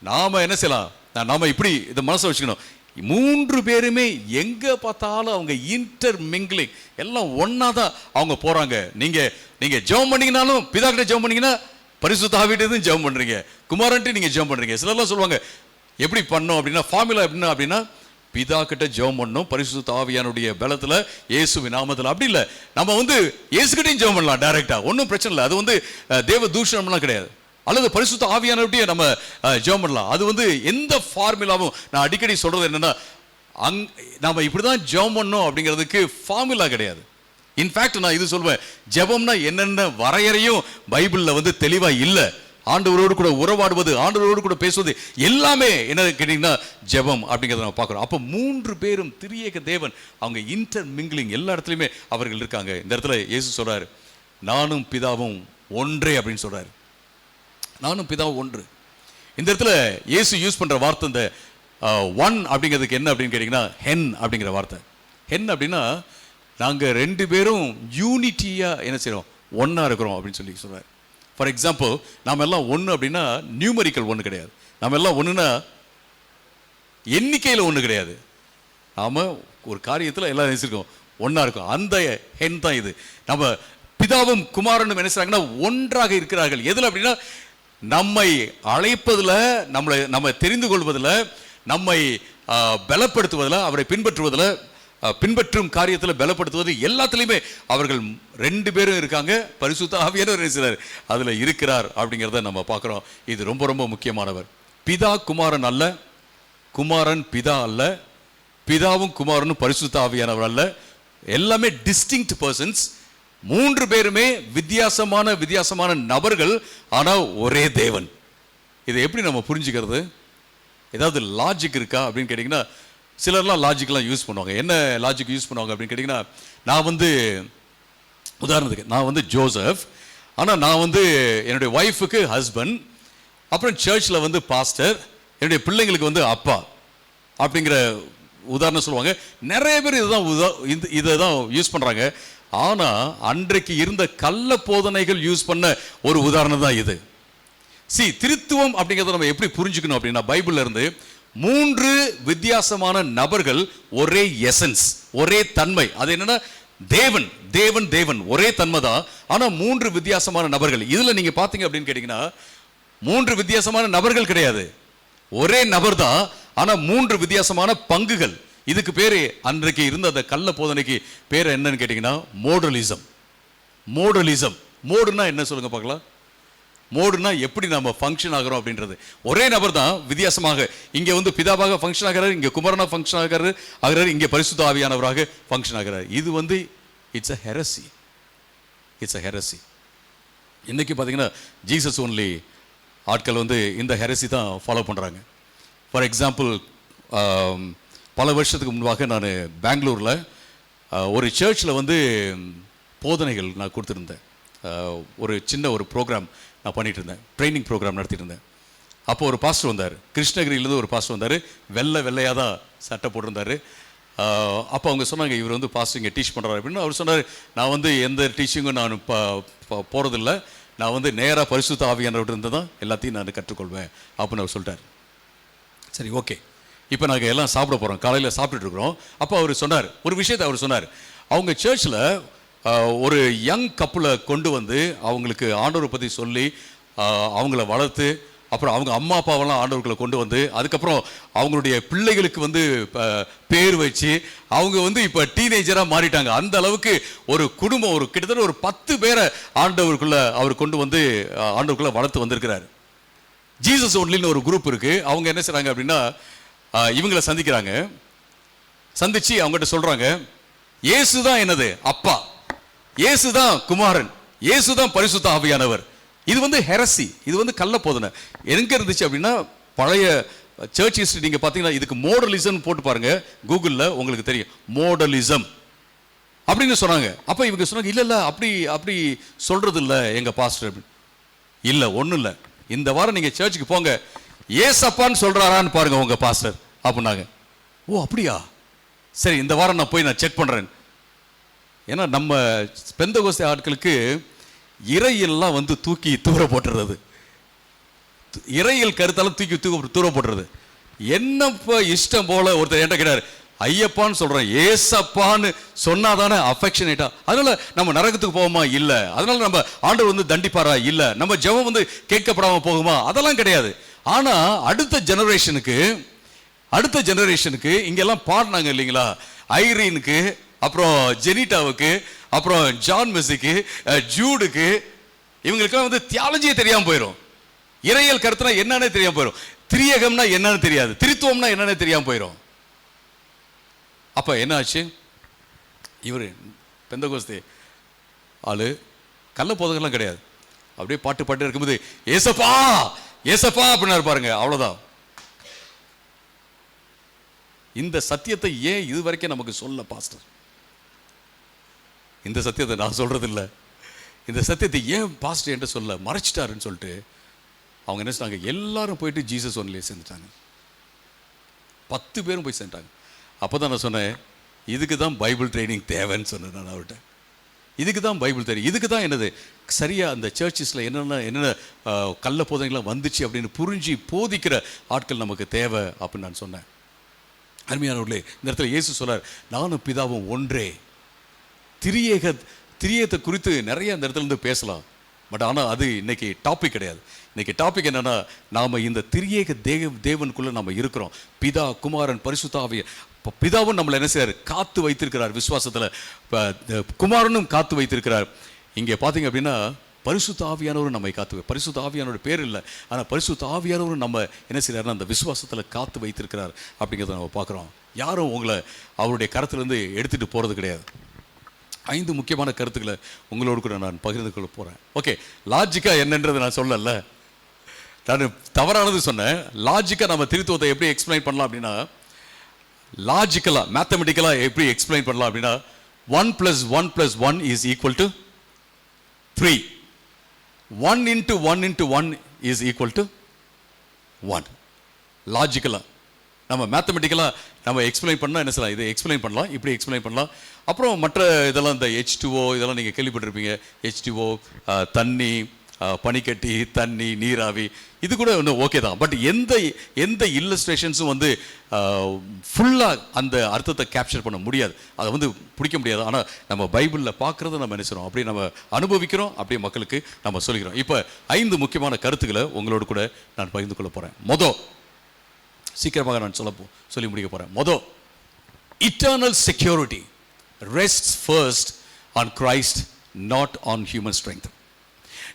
[SPEAKER 1] நாம் என்ன செய்யலாம்? நாம இப்படி இதை மனசை வச்சுக்கணும். 3 பேருமே எங்க பார்த்தாலும் அவங்க இன்டர்மிங்கிளிங், எல்லாம் ஒன்னா தான் அவங்க போறாங்க. நீங்க ஜெபம் பண்ணீங்கனாலும் பிதா கிட்ட ஜெபம் பண்ணீங்கன்னா பரிசுத்த ஆவியிட்ட ஜெபம் பண்றீங்க, குமாரன்ட்டு நீங்க ஜெபம் பண்றீங்க. சிலர்லாம் சொல்லுவாங்க எப்படி பண்ணோம் அப்படின்னா, ஃபார்முலா எப்படின்னா அப்படின்னா பிதா கிட்ட ஜெபம் பண்ணணும் பரிசுத்த ஆவியானுடைய பலத்துல இயேசுவின் நாமத்துல. அப்படி இல்லை, நம்ம வந்து இயேசுகிட்டையும் ஜெபம் பண்ணலாம் டைரக்டா, ஒன்றும் பிரச்சனை இல்லை. அது வந்து தேவ தூஷணம்லாம் கிடையாது. அல்லது பரிசுத்த ஆவியானவருடைய நம்ம ஜெபம் பண்ணலாம். அது வந்து எந்த ஃபார்முலாவும், நான் அடிக்கடி சொல்றது என்னன்னா, நாம இப்படிதான் ஜெபம் பண்ணணும் அப்படிங்கிறதுக்கு ஃபார்முலா கிடையாது. இன்ஃபேக்ட் நான் இது சொல்வேன், ஜெபம்னா என்னென்ன வரையறையும் பைபிள்ல வந்து தெளிவா இல்லை. ஆண்டவரோடு கூட உறவாடுவது, ஆண்டவரோடு கூட பேசுவது எல்லாமே என்ன கேட்டீங்கன்னா ஜெபம் அப்படிங்கிறத நம்ம பார்க்குறோம். அப்போ 3 பேரும் திரியேக தேவன், அவங்க இன்டர் மிங்கிலிங் எல்லா இடத்துலையுமே அவர்கள் இருக்காங்க. இந்த இடத்துல இயேசு சொல்றாரு, நானும் பிதாவும் ஒன்றே அப்படின்னு சொல்றாரு. நானும் பிதாவும் ஒன்று. இந்த இடத்துல இயேசு யூஸ் பண்ற வார்த்தை இந்த ஒன் அப்படிங்கிறதுக்கு என்ன அப்படின்னு கேட்டீங்கன்னா ஹென் அப்படிங்கிற வார்த்தை. ஹென் அப்படின்னா நாங்கள் 2 பேரும் யூனிட்டியா என்ன செய்யறோம், ஒன்னா இருக்கிறோம் அப்படின்னு சொல்லி சொல்றாரு. ஃபார் எக்ஸாம்பிள், நாம எல்லாம் ஒன்று அப்படின்னா நியூமரிக்கல் ஒன்று கிடையாது. நாம எல்லாம் ஒன்றுனா எண்ணிக்கையில் ஒன்று கிடையாது. நாம ஒரு காரியத்தில் எல்லாம் நினைச்சிருக்கோம், ஒன்னா இருக்கும். அந்த ஹென் தான் இது. நம்ம பிதாவும் குமாரனும் என்ன செய்றாங்கன்னா ஒன்றாக இருக்கிறார்கள். எதுல அப்படின்னா நம்மை அழைப்பதில், நம்ம தெரிந்து கொள்வதில், நம்மை பலப்படுத்துவதில், அவரை பின்பற்றுவதில், பின்பற்றும் காரியத்தில் பலப்படுத்துவது எல்லாத்துலேயுமே அவர்கள் 2 பேரும் இருக்காங்க. பரிசுத்த ஆவியானவர் இருக்கிறார், அதில் இருக்கிறார் அப்படிங்கிறத நம்ம பார்க்குறோம். இது ரொம்ப ரொம்ப முக்கியமானவர். பிதா குமாரன் அல்ல, குமாரன் பிதா அல்ல, பிதாவும் குமாரனும் பரிசுத்த ஆவியானவர் அல்ல. எல்லாமே டிஸ்டிங்க்ட் பர்சன்ஸ். 3 பேருமே வித்தியாசமான நபர்கள், ஆனால் ஒரே தேவன். இதை எப்படி நம்ம புரிஞ்சுக்கிறது? ஏதாவது லாஜிக் இருக்கா அப்படின்னு கேட்டிங்கன்னா, சிலர்லாம் லாஜிக்லாம் யூஸ் பண்ணுவாங்க. என்ன லாஜிக் யூஸ் பண்ணுவாங்க அப்படின்னு கேட்டிங்கன்னா, உதாரணத்துக்கு நான் வந்து ஜோசப், ஆனால் நான் வந்து என்னுடைய ஒய்ஃபுக்கு ஹஸ்பண்ட், அப்புறம் சர்ச்சில் வந்து பாஸ்டர், என்னுடைய பிள்ளைங்களுக்கு வந்து அப்பா அப்படிங்கிற உதாரணம் சொல்லுவாங்க. நிறைய பேர் இதை தான் யூஸ் பண்ணுறாங்க. ஆனால் அன்றைக்கு இருந்த கள்ள போதனைகள் யூஸ் பண்ண ஒரு உதாரணம் தான் இது. திருத்துவம் அப்படிங்கிறத நம்ம எப்படி புரிஞ்சுக்கணும் அப்படின்னா, பைபிள்ல இருந்து 3 வித்தியாசமான நபர்கள், ஒரே எசன்ஸ், ஒரே தன்மை. அது என்னன்னா தேவன் தேவன் தேவன் ஒரே தன்மை தான், ஆனா 3 வித்தியாசமான நபர்கள். இதுல நீங்க பாத்தீங்க அப்படின்னு கேட்டீங்கன்னா 3 வித்தியாசமான நபர்கள் கிடையாது, ஒரே நபர் தான், ஆனா 3 வித்தியாசமான பங்குகள். இதுக்கு பேரு, அன்றைக்கு இருந்த அந்த கள்ள போதனைக்கு பேர் என்னன்னு கேட்டீங்கன்னா மோடலிசம். மோடுனா என்ன சொல்லுங்க பார்க்கலாம். மோடுனா எப்படி நம்ம ஃபங்க்ஷன் ஆகிறோம் அப்படின்றது. ஒரே நபர் தான், வித்தியாசமாக இங்கே வந்து பிதாவாக ஃபங்க்ஷன் ஆகிறாரு, இங்கே குமாரனா ஃபங்க்ஷன் ஆகிறாரு, இங்கே பரிசுத்த ஆவியானவராக ஃபங்க்ஷன் ஆகிறாரு. இது வந்து இட்ஸ் அ ஹெரசி. இன்னைக்கு பார்த்தீங்கன்னா ஜீசஸ் ஒன்லி ஆட்கள் வந்து இந்த ஹெரசி தான் ஃபாலோ பண்ணுறாங்க. ஃபார் எக்ஸாம்பிள், பல வருஷத்துக்கு முன்பாக நான் பெங்களூரில் ஒரு சர்ச்சில் வந்து போதனைகள் நான் கொடுத்துருந்தேன். ஒரு சின்ன ப்ரோக்ராம் நான் பண்ணிட்டு இருந்தேன், ட்ரைனிங் ப்ரோக்ராம் நடத்திட்டு இருந்தேன். அப்போ ஒரு பாஸ்டர் வந்தார், கிருஷ்ணகிரியிலேருந்து ஒரு பாஸ்டர் வந்தார். வெள்ளையாக தான் சட்டை போட்டிருந்தார். அப்போ அவங்க சொன்னாங்க, இவர் வந்து பாஸ்டர் இங்கே டீச் பண்ணுறாரு அப்படின்னு. அவர் சொன்னார், நான் வந்து எந்த டீச்சிங்கும் நான் போகிறதில்ல, நான் வந்து நேராக பரிசுத்த ஆவியானவர்கிட்ட இருந்து தான் எல்லாத்தையும் நான் கற்றுக்கொள்வேன் அப்படின்னு அவர் சொல்லிட்டார். சரி, ஓகே. இப்போ நாங்கள் எல்லாம் சாப்பிட போகிறோம், காலையில் சாப்பிட்டுட்டு இருக்கிறோம். அப்போ அவர் சொன்னார், ஒரு விஷயத்தை அவர் சொன்னார். அவங்க சர்ச்சில் ஒரு யங் கப்புளை கொண்டு வந்து அவங்களுக்கு ஆண்டவரை பற்றி சொல்லி அவங்கள வளர்த்து, அப்புறம் அவங்க அம்மா அப்பாவெல்லாம் ஆண்டவர்களை கொண்டு வந்து, அதுக்கப்புறம் அவங்களுடைய பிள்ளைகளுக்கு வந்து பேர் வச்சு அவங்க வந்து இப்போ டீனேஜராக மாறிட்டாங்க. அந்த அளவுக்கு ஒரு குடும்பம், கிட்டத்தட்ட ஒரு 10 பேரை ஆண்டவருக்குள்ள அவர் கொண்டு வந்து ஆண்டவருக்குள்ள வளர்த்து வந்திருக்கிறார். ஜீசஸ் ஒன்லின்னு ஒரு குரூப் இருக்கு. அவங்க என்ன செய்றாங்க அப்படின்னா, இவங்களை சந்திக்கிறாங்க. சந்திச்சு அவங்ககிட்ட சொல்றாங்க, இயேசுதான் என்னது அப்பா, இயேசுதான் குமாரன், இயேசுதான் பரிசுத்த ஆவியானவர். இது வந்து ஹெரசி, இது வந்து கள்ள போதனை. எங்க இருந்துச்சு அப்படின்னா, பழைய சர்ச் ஹிஸ்டரி நீங்க பாத்தீங்கன்னா இதுக்கு மோடலிசம் போட்டு பாருங்க கூகுள்ல, உங்களுக்கு தெரியும் மோடலிசம் அப்படின்னு சொன்னாங்க. அப்ப இவங்க சொன்னாங்க, இல்ல அப்படி சொல்றது இல்ல எங்க பாஸ்டர். இல்ல, ஒண்ணும் இல்ல, இந்த வாரம் நீங்க சர்ச்சுக்கு போங்க, ஏசப்பான்னு சொல்றாரான்னு பாருங்க உங்க பாஸ்டர் அப்படின்னாங்க. ஓ அப்படியா, சரி இந்த வாரம் நான் போய் செக் பண்றேன். ஏன்னா நம்ம பெந்தகோஸ்தே ஆட்களுக்கு இறையெல்லாம் வந்து தூக்கி தூர போட்டுறது, இறையல் கருத்தாலும் தூக்கி தூர போட்டுறது. என்னப்ப இஷ்டம் போல ஒருத்தர் என்கிட்ட கேட்டார், ஐயப்பான்னு சொல்றேன், ஏசப்பான்னு சொன்னாதானே அஃபெக்ஷனேட்டா, அதனால நம்ம நரகத்துக்கு போவோமா? இல்ல. அதனால நம்ம ஆண்டவர் வந்து தண்டிப்பாரா? இல்ல. நம்ம ஜெபம் வந்து கேட்கப்படாம போகுமா? அதெல்லாம் கிடையாது. ஆனா அடுத்த ஜெனரேஷனுக்கு இங்கெல்லாம் பாடினாங்க இல்லைங்களா, ஐரீனுக்கு, அப்புறம் ஜெனிட்டாவுக்கு, அப்புறம் ஜான் மெஸ்ஸிக்கு, ஜூடுக்கு, இவங்களுக்கெல்லாம் வந்து தியாலஜியே தெரியாம போயிடும். இறையல் கருத்துனா என்னன்னு தெரியாம போயிடும். திரியகம்னா என்னன்னு தெரியாது, திருத்துவம்னா என்னன்னு தெரியாம போயிடும். அப்ப என்ன ஆச்சு, இவரு பெந்தகோஸ்தே ஆளு கள்ள போதகம்லாம் கிடையாது. அப்படியே பாட்டு இருக்கும்போது ஏசப்பா ஏசப்பா அப்படின்னா பாருங்க, அவ்வளவுதான். இந்த சத்தியத்தை ஏன் இது வரைக்கும் நமக்கு சொல்ல பாஸ்டர்? இந்த சத்தியத்தை நான் சொல்றது இல்லை, இந்த சத்தியத்தை ஏன் பாஸ்டர் என்று சொல்ல மறைச்சிட்டாருன்னு சொல்லிட்டு அவங்க என்ன சொன்னாங்க, எல்லாரும் போயிட்டு ஜீசஸ் ஒன்லியே சேர்ந்துட்டாங்க. 10 பேரும் போய் சேர்ந்துட்டாங்க. அப்போதான் நான் சொன்னேன், இதுக்கு தான் பைபிள் ட்ரைனிங் தேவைன்னு சொன்னேன் நான் அவர்கிட்ட. இதுக்கு தான் பைபிள் ட்ரைனிங், இதுக்கு தான் என்னது சரியாக அந்த சர்ச்சஸில் என்னென்ன கள்ள போதனைகள்லாம் வந்துச்சு அப்படின்னு புரிஞ்சு போதிக்கிற ஆட்கள் நமக்கு தேவை அப்படின்னு நான் சொன்னேன். அருமையானவர்களே, இந்த இடத்துல இயேசு சொல்றார், நானும் பிதாவும் ஒன்றே. திரியேகத்தை குறித்து நிறைய இந்த இடத்துல இருந்து பேசலாம், பட் ஆனால் அது இன்னைக்கு டாபிக் கிடையாது. இன்னைக்கு டாபிக் என்னன்னா, நாம இந்த திரியேக தேவனுக்குள்ள நம்ம இருக்கிறோம். பிதா, குமாரன், பரிசுத்த ஆவி. பிதாவும் நம்மளை என்ன செய்றார், காத்து வைத்திருக்கிறார் விசுவாசத்தில். குமாரனும் காத்து வைத்திருக்கிறார். இங்கே பார்த்தீங்க அப்படின்னா பரிசுத்த ஆவியானவரும் நம்மை காத்து, பரிசுத்த ஆவியானோட பேர் இல்லை, ஆனால் பரிசுத்த ஆவியானவரும் நம்ம என்ன செய்யறாருன்னா அந்த விசுவாசத்தில் காத்து வைத்திருக்கிறார் அப்படிங்கிறத நம்ம பார்க்குறோம். யாரும் உங்களை அவருடைய கருத்துலேருந்து எடுத்துகிட்டு போகிறது கிடையாது. 5 முக்கியமான கருத்துக்களை உங்களோடு கூட நான் பகிர்ந்து கொள்ள போகிறேன். ஓகே, லாஜிக்காக என்னன்றது நான் சொல்லல, நான் தவறானது சொன்னேன். லாஜிக்காக நம்ம திருத்துவத்தை எப்படி எக்ஸ்பிளைன் பண்ணலாம் அப்படின்னா, லாஜிக்கலாக மேத்தமெட்டிக்கலாக எப்படி எக்ஸ்பிளைன் பண்ணலாம் அப்படின்னா, 1 + 1 + 1 = 3. 1 × 1 × 1 = 1. லாஜிக்கலாக நம்ம மேத்தமெட்டிக்கலாக நம்ம எக்ஸ்பிளைன் பண்ணால் என்ன சொல்லலாம், இதை எக்ஸ்பிளைன் பண்ணலாம், இப்படி எக்ஸ்பிளைன் பண்ணலாம். அப்புறம் மற்ற இதெல்லாம் இந்த H2O இதெல்லாம் நீங்கள் கேள்விப்பட்டிருப்பீங்க. H2O, தண்ணி, பனிக்கட்டி, தண்ணி, நீராவி, இது கூட இன்னும் ஓகே தான். பட் எந்த இல்லஸ்ட்ரேஷன்ஸும் வந்து ஃபுல்லாக அந்த அர்த்தத்தை கேப்சர் பண்ண முடியாது, அதை வந்து பிடிக்க முடியாது. ஆனால் நம்ம பைபிளில் பார்க்குறத நம்ம நினைச்சிடும், அப்படியே நம்ம அனுபவிக்கிறோம், அப்படியே மக்களுக்கு நம்ம சொல்லிக்கிறோம். இப்போ 5 முக்கியமான கருத்துக்களை உங்களோடு கூட நான் பகிர்ந்து கொள்ள போகிறேன். சீக்கிரமாக நான் சொல்லி முடிக்க போகிறேன். Eternal security rests first on Christ, not on human strength.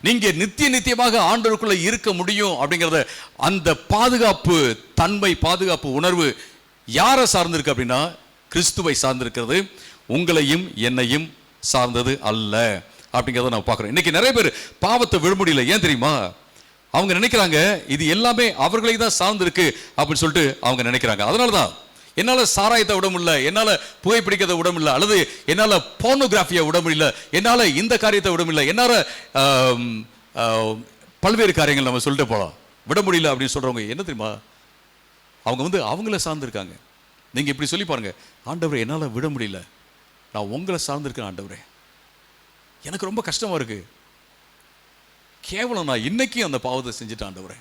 [SPEAKER 1] நீங்க நித்தியமாக ஆண்டவருக்குள்ள இருக்க முடியும் அப்படிங்கறத, அந்த பாதுகாப்பு தன்மை, பாதுகாப்பு உணர்வு யாரை சார்ந்திருக்கு அப்படின்னா கிறிஸ்துவை சார்ந்திருக்கிறது, உங்களையும் என்னையும் சார்ந்தது அல்ல அப்படிங்கிறத நான் பார்க்குறேன். இன்னைக்கு நிறைய பேர் பாவத்தை விட முடியல. ஏன் தெரியுமா? அவங்க நினைக்கிறாங்க இது எல்லாமே அவர்களை தான் சார்ந்திருக்கு அப்படின்னு சொல்லிட்டு அவங்க நினைக்கிறாங்க. அதனால தான் என்னால் சாராயத்தை விட முடியல, என்னால் புகைப்பிடிக்கிறத விட முடியல, அல்லது என்னால் போர்னோகிராஃபியை விட முடியல, என்னால் இந்த காரியத்தை விட முடியல, என்னால் பல்வேறு காரியங்கள் நம்ம சொல்லிட்டு போகலாம், விட முடியல அப்படின்னு சொல்கிறவங்க என்ன தெரியுமா, அவங்க வந்து அவங்கள சார்ந்திருக்காங்க. நீங்கள் இப்படி சொல்லி பாருங்க, ஆண்டவரே என்னால் விட முடியல, நான் உங்களை சார்ந்திருக்கேன் ஆண்டவரே, எனக்கு ரொம்ப கஷ்டமாக இருக்கு, கேவலம் நான் இன்னைக்கு அந்த பாவத்தை செஞ்சுட்டேன் ஆண்டவரே,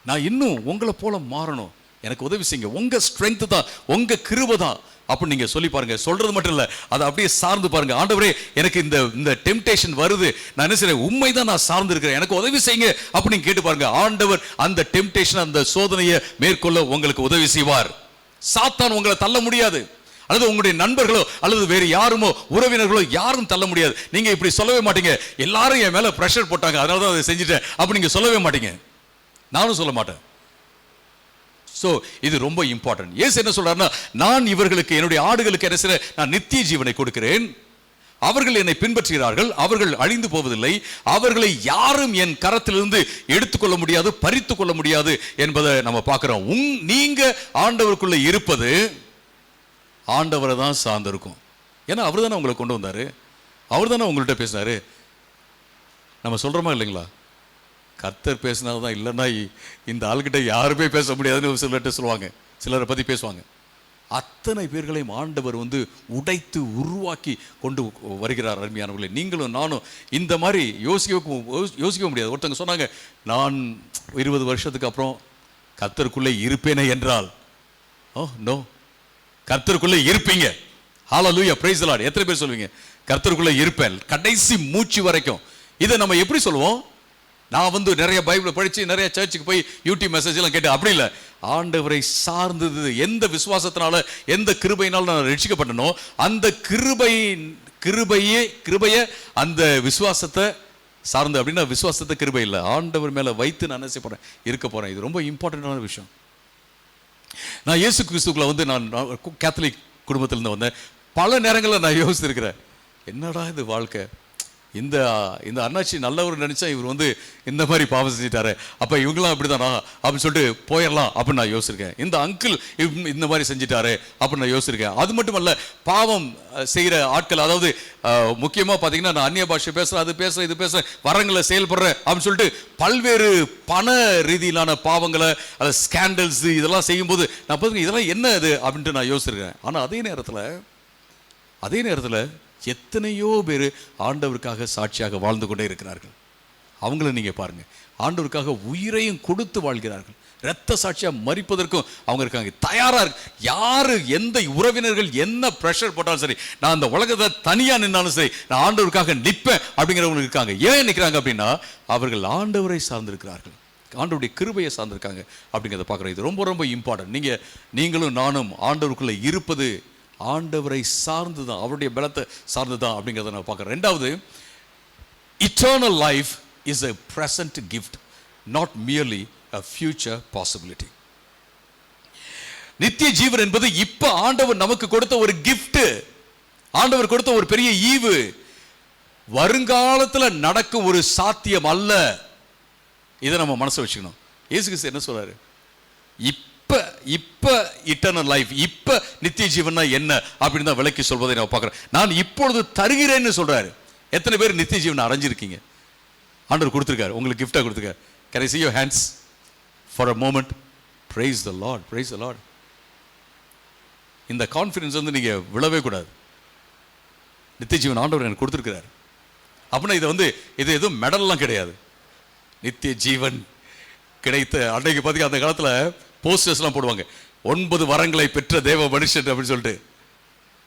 [SPEAKER 1] நான் இன்னும் உங்களை போல மாறணும், எனக்கு உதவி செய்யுங்க, உங்க ஸ்ட்ரென்த் தான், உங்க கிருபை தான் அப்படின்னு நீங்க சொல்லி பாருங்க. சொல்றது மட்டும் இல்ல, அதை அப்படியே சார்ந்து பாருங்க. ஆண்டவரே எனக்கு இந்த டெம்டேஷன் வருது, நான் என்ன செய்றேன், உண்மைதான் நான் சார்ந்து இருக்கிறேன், எனக்கு உதவி செய்யுங்க அப்படின்னு கேட்டு பாருங்க. ஆண்டவர் அந்த டெம்டேஷன், அந்த சோதனையை மேற்கொள்ள உங்களுக்கு உதவி செய்வார். சாத்தான் உங்களை தள்ள முடியாது, அல்லது உங்களுடைய நண்பர்களோ அல்லது வேறு யாருமோ உறவினர்களோ யாரும் தள்ள முடியாது. நீங்க இப்படி சொல்லவே மாட்டீங்க, எல்லாரும் என் மேல பிரஷர் போட்டாங்க அதனாலதான் அதை செஞ்சுட்டேன் அப்படி நீங்க சொல்லவே மாட்டீங்க, நானும் சொல்ல மாட்டேன். சோ இது ரொம்ப இம்பார்ட்டன்ட். இயேசு என்ன சொல்றாருன்னா, நான் இவர்களுக்கு, என்னுடைய ஆடுகளுக்கு என்ன செய்றேன், நான் நித்திய ஜீவனை கொடுக்கிறேன், அவர்கள் என்னை பின்பற்றுகிறார்கள், அவர்கள் அழிந்து போவதில்லை, அவர்களை யாரும் என் கரத்திலிருந்து எடுத்துக்கொள்ள முடியாது, பறித்து கொள்ள முடியாது என்பதை நம்ம பார்க்கிறோம். நீங்க ஆண்டவருக்குள்ள இருப்பது ஆண்டவரை தான் சார்ந்திருக்கும். ஏன்னா அவர் தானே உங்களை கொண்டு வந்தாரு, அவர் தானே உங்கள்கிட்ட பேசினாரு. நம்ம சொல்றோமா இல்லைங்களா, கர்த்தர் பேசினால்தான், இல்லைன்னா இந்த ஆள்கிட்ட யாருமே பேச முடியாதுன்னு சிலர்கிட்ட சொல்லுவாங்க, சிலரை பற்றி பேசுவாங்க. அத்தனை பேர்களையும் ஆண்டவர் வந்து உடைத்து உருவாக்கி கொண்டு வருகிறார். அருமையானவர்களே, நீங்களும் நானும் இந்த மாதிரி யோசிக்க முடியாது. ஒருத்தவங்க சொன்னாங்க, நான் 20 வருஷத்துக்கு அப்புறம் கர்த்தருக்குள்ளே இருப்பேனே என்றால், ஓ நோ, கர்த்தருக்குள்ளே இருப்பீங்க. ஹல்லேலூயா, பிரைஸ் தி லார்ட். எத்தனை பேர் சொல்லுவீங்க கர்த்தருக்குள்ளே இருப்பேன் கடைசி மூச்சு வரைக்கும்? இதை நம்ம எப்படி சொல்லுவோம்? நான் வந்து நிறைய பைபிளை படிச்சு நிறைய சர்ச்சுக்கு போய் யூடியூப் மெசேஜ் எல்லாம் கேட்டு அப்படி இல்லை, ஆண்டவரை சார்ந்தது, எந்த விசுவாசத்தினால எந்த கிருபையினால நான் ரட்சிக்கப்பட்டனோ அந்த கிருபையே அந்த விசுவாசத்தை சார்ந்து. அப்படின்னா விசுவாசத்தை கிருபை இல்லை, ஆண்டவர் மேல வைத்து நான் என்ன செய்ய போறேன், இருக்க போறேன். இது ரொம்ப இம்பார்ட்டன்டான விஷயம். நான் இயேசு கிறிஸ்துக்குள்ள வந்து நான் கேத்தலிக் குடும்பத்திலிருந்து வந்தேன். பல நேரங்களில் நான் யோசிச்சிருக்கிறேன், என்னடா இது வாழ்க்கை, இந்த இந்த அண்ணாச்சி நல்லவர் நினைச்சா இவர் வந்து இந்த மாதிரி பாவம் செஞ்சிட்டாரு, அப்ப இவங்களாம் இப்படிதானா அப்படின்னு சொல்லிட்டு போயிடலாம் அப்படின்னு நான் யோசிச்சிருக்கேன். இந்த அங்கிள் இந்த மாதிரி செஞ்சிட்டாரு அப்படின்னு நான் யோசிச்சிருக்கேன். அது மட்டும் அல்ல, பாவம் செய்யற ஆட்கள், அதாவது முக்கியமா பாத்தீங்கன்னா நான் அந்நிய பாஷை பேசுறேன், அது பேசுறேன், இது பேசுறேன், வரங்களை செயல்படுறேன் அப்படின்னு சொல்லிட்டு பல்வேறு பண ரீதியிலான பாவங்களை, அது ஸ்கேண்டல்ஸ் இதெல்லாம் செய்யும்போது நான் பாத்தீங்கன்னா இதெல்லாம் என்ன இது அப்படின்ட்டு நான் யோசிச்சிருக்கேன். ஆனா அதே நேரத்தில் எத்தனையோ பேர் ஆண்டவருக்காக சாட்சியாக வாழ்ந்து கொண்டே இருக்கிறார்கள். அவங்கள நீங்க பாருங்க, ஆண்டவருக்காக உயிரையும் கொடுத்து வாழ்கிறார்கள். இரத்த சாட்சியா மரிப்பதற்கும் அவங்க இருக்காங்க, தயாரா இருக்கு. யாரு எந்த உறவினர்கள் என்ன பிரஷர் போட்டாலும் சரி, நான் அந்த உலகத்தை தனியா நின்னாலும் சரி, நான் ஆண்டவருக்காக நிற்பேன் அப்படிங்கிறவங்க இருக்காங்க. ஏன் நிற்கிறாங்க அப்படின்னா அவர்கள் ஆண்டவரை சார்ந்திருக்கிறார்கள், ஆண்டவருடைய கிருபையை சார்ந்திருக்காங்க அப்படிங்கிறத பார்க்குறோம். இது ரொம்ப ரொம்ப இம்பார்ட்டன்ட். நீங்களும் நானும் ஆண்டவருக்குள்ள இருப்பது ஆண்டவரை சார்ந்துதான், அவருடைய பலத்தை சார்ந்துதான் அப்படிங்கிறத நான் பார்க்குறேன். ரெண்டாவது, eternal life is a present gift, not merely a future possibility. நித்திய ஜீவன் என்பது இப்ப ஆண்டவர் நமக்கு கொடுத்த ஒரு gift, ஆண்டவர் கொடுத்த ஒரு பெரிய ஈவு, வருங்காலத்தில் நடக்கும் ஒரு சாத்தியம் அல்ல. இதை நம்ம மனசை வச்சுக்கணும். இயேசு கிறிஸ்து என்ன சொல்றாரு? இப்ப இட்டர்னல் லைஃப், இப்ப நித்திய ஜீவன் என்ன அப்படின்னு தான் விளக்கி சொல்வதை நான் பார்க்கிறேன். நான் இப்பொழுது தருகிறேன்னு சொல்றாரு. எத்தனை பேர் நித்திய ஜீவன் அடைஞ்சிருக்கீங்க? ஆண்டவர் கொடுத்திருக்காரு, உங்களுக்கு கிஃப்டா கொடுத்திருக்காரு. Can I see your hands for a moment? Praise the Lord, praise the Lord. இந்த கான்ஃபிடன்ஸ் வந்து நீங்க விழவே கூடாது. நித்திய ஜீவன் ஆண்டவர் எனக்கு கொடுத்திருக்கிறார் அப்படின்னா இது எதுவும் மெடல்லாம் கிடையாது. நித்திய ஜீவன் கிடைத்த அன்றைக்கு பார்த்தீங்கன்னா அந்த காலத்தில் போஸ்டர்ஸ்லாம் போடுவாங்க, 9 வரங்களை பெற்ற தேவ மனுஷன் அப்படின்னு சொல்லிட்டு.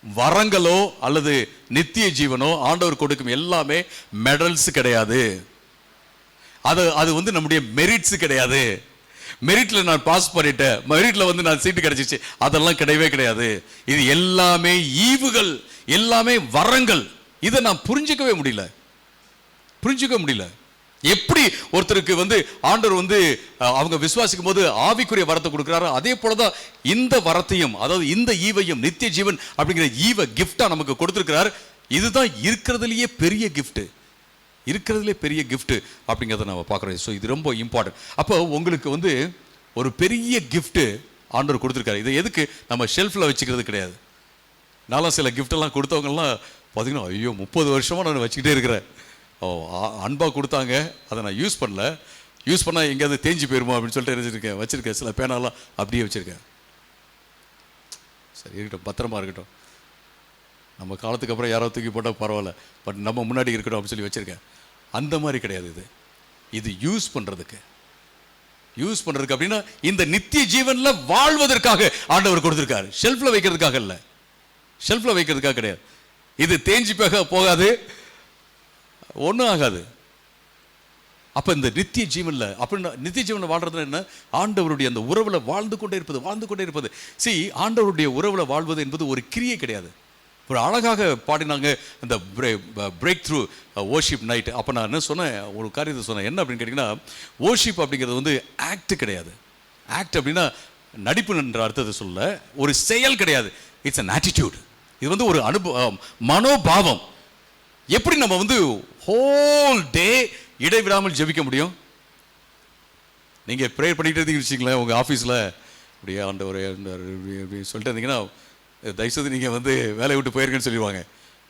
[SPEAKER 1] வரங்களோ அல்லது நித்திய ஜீவனோ ஆண்டவர் கொடுக்கும் எல்லாமே மெடல்ஸ் கிடையாது. அது வந்து நம்முடைய மெரிட்ஸ் கிடையாது. மெரிட்ல நான் பாஸ் பண்ணிட்டேன், மெரிட்ல வந்து நான் சீட்டு கிடைச்சிச்சு, அதெல்லாம் கிடையவே கிடையாது. இது எல்லாமே ஈவுகள், எல்லாமே வரங்கள். இதை நான் புரிஞ்சுக்கவே முடியல. எப்படி ஒருத்தருக்கு வந்து ஆண்டவர் வந்து அவங்க விசுவாசிக்கும் போது ஆவிக்குரிய வரத்தை கொடுக்கிறாரோ, அதே போலதான் இந்த வரத்தையும், அதாவது இந்த ஈவையும், நித்திய ஜீவன் அப்படிங்கிற ஈவை கிஃப்டா நமக்கு கொடுத்திருக்கிறார். இதுதான் இருக்கிறதுலேயே பெரிய கிஃப்ட் அப்படிங்கிறத நம்ம பார்க்குறோம். ஸோ இது ரொம்ப இம்பார்ட்டன்ட். அப்போ உங்களுக்கு வந்து ஒரு பெரிய கிஃப்ட் ஆண்டவர் கொடுத்துருக்காரு. இதை எதுக்கு நம்ம ஷெல்ஃபில் வச்சுக்கிறது கிடையாது. நான்லாம் சில கிஃப்டெல்லாம் கொடுத்தவங்கலாம் பார்த்தீங்கன்னா, ஐயோ 30 வருஷமாக நான் வச்சுக்கிட்டே இருக்கிறேன். அன்பாக கொடுத்தாங்க, அதை நான் யூஸ் பண்ணால் எங்கேயாவது தேஞ்சு போயிருமோ அப்படின்னு சொல்லிட்டு வச்சுருக்கேன். சில பேனாலாம் அப்படியே வச்சுருக்கேன். சரி இருக்கட்டும், பத்திரமா இருக்கட்டும். நம்ம காலத்துக்கு அப்புறம் யாரோ தூக்கி போட்டால் பரவாயில்ல, பட் நம்ம முன்னாடி இருக்கட்டும் அப்படின்னு சொல்லி வச்சுருக்கேன். அந்த மாதிரி கிடையாது. இது யூஸ் பண்ணுறதுக்கு அப்படின்னா இந்த நித்திய ஜீவனில் வாழ்வதற்காக ஆண்டவர் கொடுத்துருக்காரு. ஷெல்ஃபில் வைக்கிறதுக்காக இல்லை, ஷெல்ஃபில் வைக்கிறதுக்காக கிடையாது. இது தேஞ்சு போகாது, ஒன்றும் ஆகாது. அப்போ இந்த நித்திய ஜீவனில் அப்படின்னா நித்திய ஜீவனில் வாழ்றது என்ன? ஆண்டவருடைய அந்த உறவில் வாழ்ந்து கொண்டே இருப்பது. ஆண்டவருடைய உறவில் வாழ்வது என்பது ஒரு கிரியை கிடையாது. ஒரு அழகாக பாடினாங்க இந்த பிரேக் த்ரூ வர்ஷிப் நைட். அப்போ நான் என்ன சொன்னேன், ஒரு காரியத்தை சொன்னேன். என்ன அப்படின்னு கேட்டிங்கன்னா, வர்ஷிப் அப்படிங்கிறது வந்து ஆக்ட் கிடையாது. ஆக்ட் அப்படின்னா நடிப்பு என்ற அர்த்தத்தை சொல்ல, ஒரு செயல் கிடையாது. It's an attitude. இது வந்து ஒரு அனுபவம், மனோபாவம். எப்படி நம்ம வந்து ஹோல் டே இடைவிடாமல் ஜெபிக்க முடியும்? நீங்கள் ப்ரேயர் பண்ணிகிட்டே இருந்தீங்கன்னு வச்சுங்களேன், உங்கள் ஆஃபீஸில் அப்படியே ஆண்டவரே சொல்லிட்டு இருந்தீங்கன்னா தயவுசெய்து நீங்கள் வந்து வேலையை விட்டு போயிருக்கேன்னு சொல்லிடுவாங்க.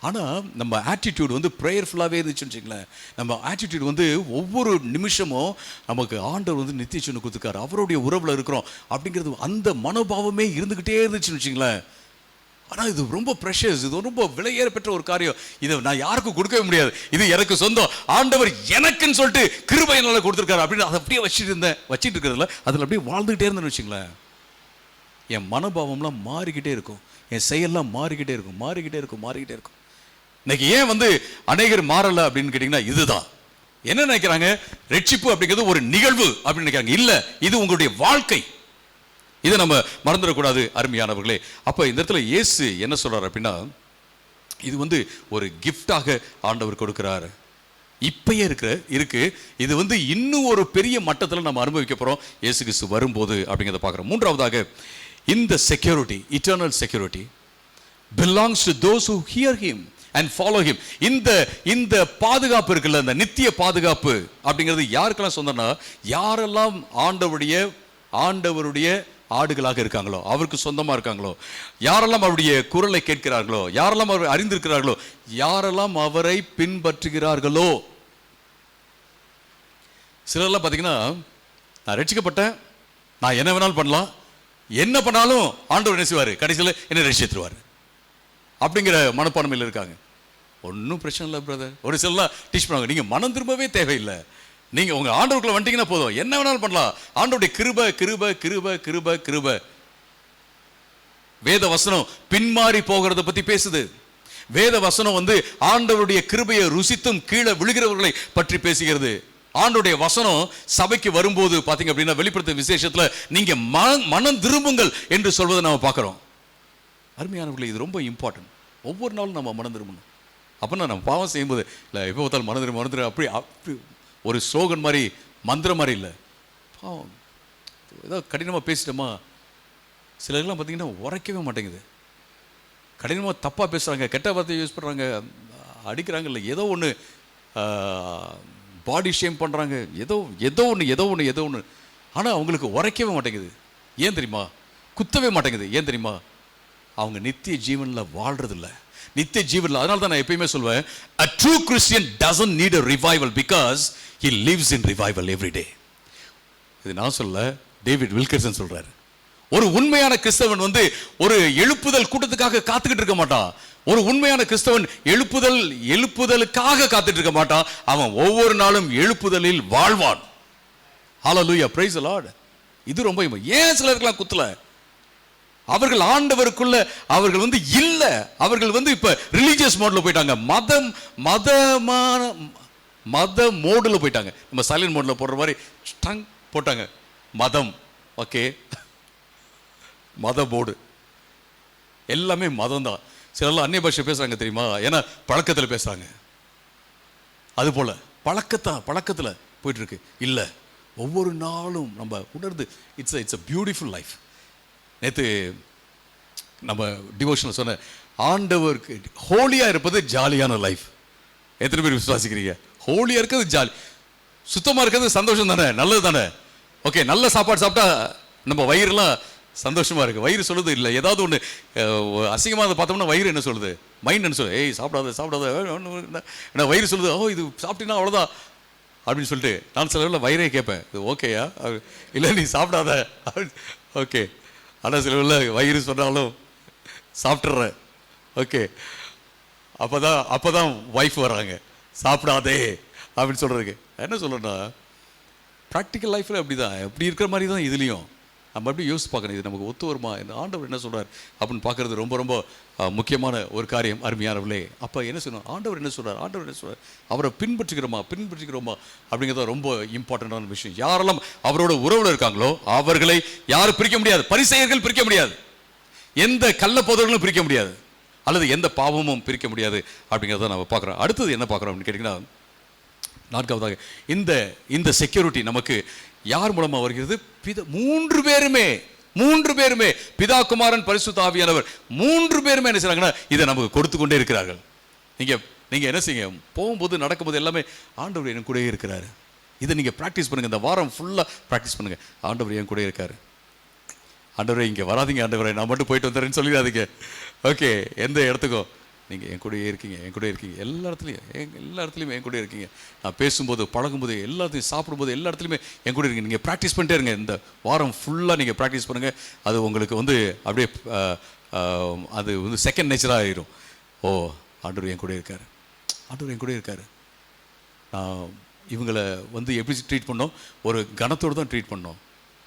[SPEAKER 1] ஆனால் நம்ம ஆட்டிடியூட் வந்து ப்ரேயர்ஃபுல்லாகவே இருந்துச்சுன்னு வச்சுங்களேன், நம்ம ஆட்டிடியூட் வந்து ஒவ்வொரு நிமிஷமும் நமக்கு ஆண்டவர் வந்து நித்திய ஜீவனை கொடுத்துருக்காரு, அவருடைய உறவில் இருக்கிறோம் அப்படிங்கிறது அந்த மனோபாவமே இருந்துக்கிட்டே இருந்துச்சுன்னு வச்சுங்களேன். ஆனால் இது ரொம்ப ப்ரெஷஸ், இது ரொம்ப விலையேற பெற்ற ஒரு காரியம். இதை நான் யாருக்கும் கொடுக்கவே முடியாது, இது எனக்கு சொந்தம், ஆண்டவர் எனக்குன்னு சொல்லிட்டு கிருபையினால கொடுத்துருக்காரு அப்படின்னு அதை அப்படியே வச்சுட்டு இருக்கிறதுல அதில் அப்படியே வாழ்ந்துகிட்டே இருந்தேன்னு வச்சுங்களேன். என் மனோபாவம்லாம் மாறிக்கிட்டே இருக்கும், என் செயல்லாம் மாறிக்கிட்டே இருக்கும். இன்னைக்கு ஏன் வந்து அநேகர் மாறலை அப்படின்னு கேட்டிங்கன்னா, இதுதான். என்ன நினைக்கிறாங்க, ரட்சிப்பு அப்படிங்கிறது ஒரு நிகழ்வு அப்படின்னு நினைக்கிறாங்க. இல்லை, இது உங்களுடைய வாழ்க்கை. இதை நம்ம மறந்துடக்கூடாது அருமையானவர்களே. அப்போ இந்த இடத்துல இயேசு என்ன சொல்றாரு அப்படின்னா, இது வந்து ஒரு கிஃப்டாக ஆண்டவர் கொடுக்கிறாரு. இப்பயே இருக்கு. இது வந்து இன்னும் ஒரு பெரிய மட்டத்தில் நம்ம அனுபவிக்க போறோம் இயேசு கிறிஸ்து வரும்போது அப்படிங்கிறத பார்க்குறோம். மூன்றாவதாக, இந்த security, eternal security belongs to those who hear him and follow him. இந்த பாதுகாப்பு இருக்குல்ல, இந்த நித்திய பாதுகாப்பு அப்படிங்கிறது யாருக்கெல்லாம் சொந்தம்னா, யாரெல்லாம் ஆண்டவருடைய ஆடுகளாக இருக்காங்களோ, அவருக்கு சொந்தமா இருக்காங்களோ, யாரெல்லாம் அவருடைய குரலை கேட்கிறார்களோ, யாரெல்லாம் அவர் அறிந்திருக்கிறார்களோ, யாரெல்லாம் அவரை பின்பற்றுகிறார்களோ. சிலர்லாம் பார்த்தீங்கன்னா, நான் ரட்சிக்கப்பட்டேன், நான் என்ன வேணாலும் பண்ணலாம், என்ன பண்ணாலும் ஆண்டவர் என்ன செய்வார், கடைசியில் என்ன ரட்சித்துருவார் அப்படிங்கிற மனப்பான்மையில் இருக்காங்க. ஒன்றும் பிரச்சனை இல்லை பிரதர். ஒரு சிலர்லாம் டீச் பண்ணுவாங்க, நீங்கள் மனம் திரும்பவே தேவையில்லை, நீங்கள் உங்கள் ஆண்டவருக்குள்ள வந்துட்டீங்கன்னா போதும், என்ன வேணாலும் பண்ணலாம், ஆண்டவருடைய கிருபை கிருபை கிருபை கிருபை கிருபை. வேத வசனம் பின்மாறி போகிறத பற்றி பேசுது. வேத வசனம் ஆண்டவருடைய கிருபையை ருசித்தும் கீழே விழுகிறவர்களை பற்றி பேசுகிறது. ஆண்டவருடைய வசனம் சபைக்கு வரும்போது பார்த்தீங்க அப்படின்னா, வெளிப்படுத்த விசேஷத்தில் நீங்க மனம் திரும்புங்கள் என்று சொல்வதை நம்ம பார்க்குறோம். அருமையானவர்களே, இது ரொம்ப இம்பார்ட்டன்ட். ஒவ்வொரு நாளும் நம்ம மனம் திரும்பணும். அப்படின்னா நம்ம பாவம் செய்யும்போது இல்லை, எப்போ பார்த்தாலும் மனம் திரும்ப அப்படி ஒரு ஸ்லோகன் மாதிரி மந்திரம் மாதிரி இல்லை. பாவம் ஏதோ கடினமாக பேசிட்டோமா, சிலர்லாம் பார்த்தீங்கன்னா உரைக்கவே மாட்டேங்குது, கடினமாக தப்பாக பேசுகிறாங்க, கெட்ட வார்த்தையை யூஸ் பண்ணுறாங்க, அடிக்கிறாங்க, இல்லை ஏதோ ஒன்று பாடி ஷேம் பண்ணுறாங்க, ஏதோ ஒன்று. ஆனால் அவங்களுக்கு உரைக்கவே மாட்டேங்குது. ஏன் தெரியுமா? குத்தவே மாட்டேங்குது. ஏன் தெரியுமா? அவங்க நித்திய ஜீவனில் வாழ்றதில்லை, நித்திய ஜீவனில். அதனால தான் நான் எப்பயுமே சொல்வேன், a true Christian doesn't need a revival because he lives in revival every day. இது நான் சொல்ல, டேவிட் வில்கர்சன் சொல்றாரு. ஒரு உண்மையான கிறிஸ்தவன் ஒரு எழுப்புதல் கூட்டத்துக்காக காத்துக்கிட்டு இருக்க மாட்டான். ஒரு உண்மையான கிறிஸ்தவன் எழுப்புதலுக்காக காத்துட்டு இருக்க மாட்டான். அவன் ஒவ்வொரு நாளும் எழுப்புதலில் வாழ்வான். ஹalleluya, praise the Lord. இது ரொம்ப ஏன் சிலருக்குலாம் குத்தல? அவர்கள் ஆண்டவருக்குள்ள அவர்கள் இல்ல, அவர்கள் இப்ப ரிலீஜியஸ் மோட்ல போயிட்டாங்க, மத மோடுல போயிட்டாங்க. நம்ம சைலண்ட் மோட்ல போடுற மாதிரி ஸ்டங் போட்டாங்க, மதம். ஓகே, மத போர்டு எல்லாமே மதம் தான். சிலர்லாம் அந்நிய பாஷை பேசுறாங்க தெரியுமா? ஏன்னா பழக்கத்தில் பேசுறாங்க. அது போல பழக்கத்தில் போயிட்டு இருக்கு. இல்ல, ஒவ்வொரு நாளும் நம்ம உணர்ந்து இட்ஸ் a beautiful life. நேற்று நம்ம டிவோஷனில் சொன்ன, ஆண்டவருக்கு ஹோலியாக இருப்பது ஜாலியான லைஃப். எத்தனை பேர் விசுவாசிக்கிறீங்க? ஹோலியாக இருக்கிறது ஜாலி, சுத்தமாக இருக்கிறது சந்தோஷம் தானே, நல்லது தானே. ஓகே, நல்ல சாப்பாடு சாப்பிட்டா நம்ம வயிறுலாம் சந்தோஷமாக இருக்குது. வயிறு சொல்லுது இல்லை, ஏதாவது ஒன்று அசிங்கமாக பார்த்தோம்னா வயிறு என்ன சொல்லுது, மைண்ட் என்ன சொல்லுது, ஏய் சாப்பிடாத. ஏன்னா வயிறு சொல்லுது, ஓ இது சாப்பிட்டீங்கன்னா அவ்வளோதான் அப்படின்னு சொல்லிட்டு, நான் சில வேளை வயிறே கேட்பேன், இது ஓகேயா, இல்லை நீ சாப்பிடாத. ஓகே, ஆனால் சில வேளை வயிறு சொன்னாலும் சாப்பிட்றேன். ஓகே, அப்போ தான் ஒய்ஃப் வராங்க, சாப்பிடாதே அப்படின்னு சொல்கிறதுக்கு. என்ன சொல்கிறேன்னா, ப்ராக்டிக்கல் லைஃப்பில் அப்படி தான், எப்படி இருக்கிற மாதிரி தான் இதுலேயும் நம்ம எப்படி யோசிச்சு பார்க்கணும், இது நமக்கு ஒத்து வருமா, இந்த ஆண்டவர் என்ன சொல்கிறார் அப்படின்னு பார்க்குறது ரொம்ப ரொம்ப முக்கியமான ஒரு காரியம். அருமையானவர்களே, அப்போ என்ன சொல்லணும், ஆண்டவர் என்ன சொல்கிறார், அவரை பின்பற்றுகிறோமா அப்படிங்கிறத ரொம்ப இம்பார்ட்டண்ட்டான விஷயம். யாரெல்லாம் அவரோட உறவில் இருக்காங்களோ அவர்களை யாரும் பிரிக்க முடியாது. பரிசேயர்கள் பிரிக்க முடியாது, எந்த கள்ள போதர்களும் பிரிக்க முடியாது, அல்லது எந்த பாவமும் பிரிக்க முடியாது அப்படிங்கிறத நம்ம பார்க்குறோம். அடுத்தது என்ன பார்க்குறோம் அப்படின்னு கேட்டிங்கன்னா, நான்காவதாக இந்த செக்யூரிட்டி நமக்கு யார் மூலமாக வருகிறது? மூன்று பேருமே பிதா, குமாரன், பரிசுத்த ஆவியானவர், மூன்று பேருமே என்ன செய்றாங்கன்னா இதை நமக்கு கொடுத்து கொண்டே இருக்கிறார்கள். நீங்க என்ன செய்யுங்க, போகும்போது நடக்கும்போது எல்லாமே ஆண்டவர் என் கூடயே இருக்கிறாரு. இதை நீங்க பிராக்டிஸ் பண்ணுங்க, இந்த வாரம் ஃபுல்லாக பிராக்டிஸ் பண்ணுங்க. ஆண்டவர் என் கூடயே இருக்காரு. ஆண்டவரே இங்கே வராதிங்க, ஆண்டவரே நான் மட்டும் போயிட்டு வந்துடுறேன்னு சொல்லிடாதீங்க. ஓகே, எந்த இடத்துக்கும் நீங்கள் என் கூடயே இருக்கீங்க, எல்லா இடத்துலையும் என் கூட இருக்கீங்க. நான் பேசும்போது, பழகும்போது, எல்லாத்தையும் சாப்பிடும்போது, எல்லா இடத்துலையுமே என் கூட இருக்கீங்க. நீங்கள் ப்ராக்டிஸ் பண்ணிட்டே இருங்க, இந்த வாரம் ஃபுல்லாக நீங்கள் ப்ராக்டிஸ் பண்ணுங்கள். அது உங்களுக்கு அப்படியே அது செகண்ட் நேச்சராக ஆயிரும். ஓ, ஆண்டவர் என் கூட இருக்கார். நான் இவங்களை எப்படி ட்ரீட் பண்ணோம், ஒரு கணத்தோடு தான் ட்ரீட் பண்ணோம்.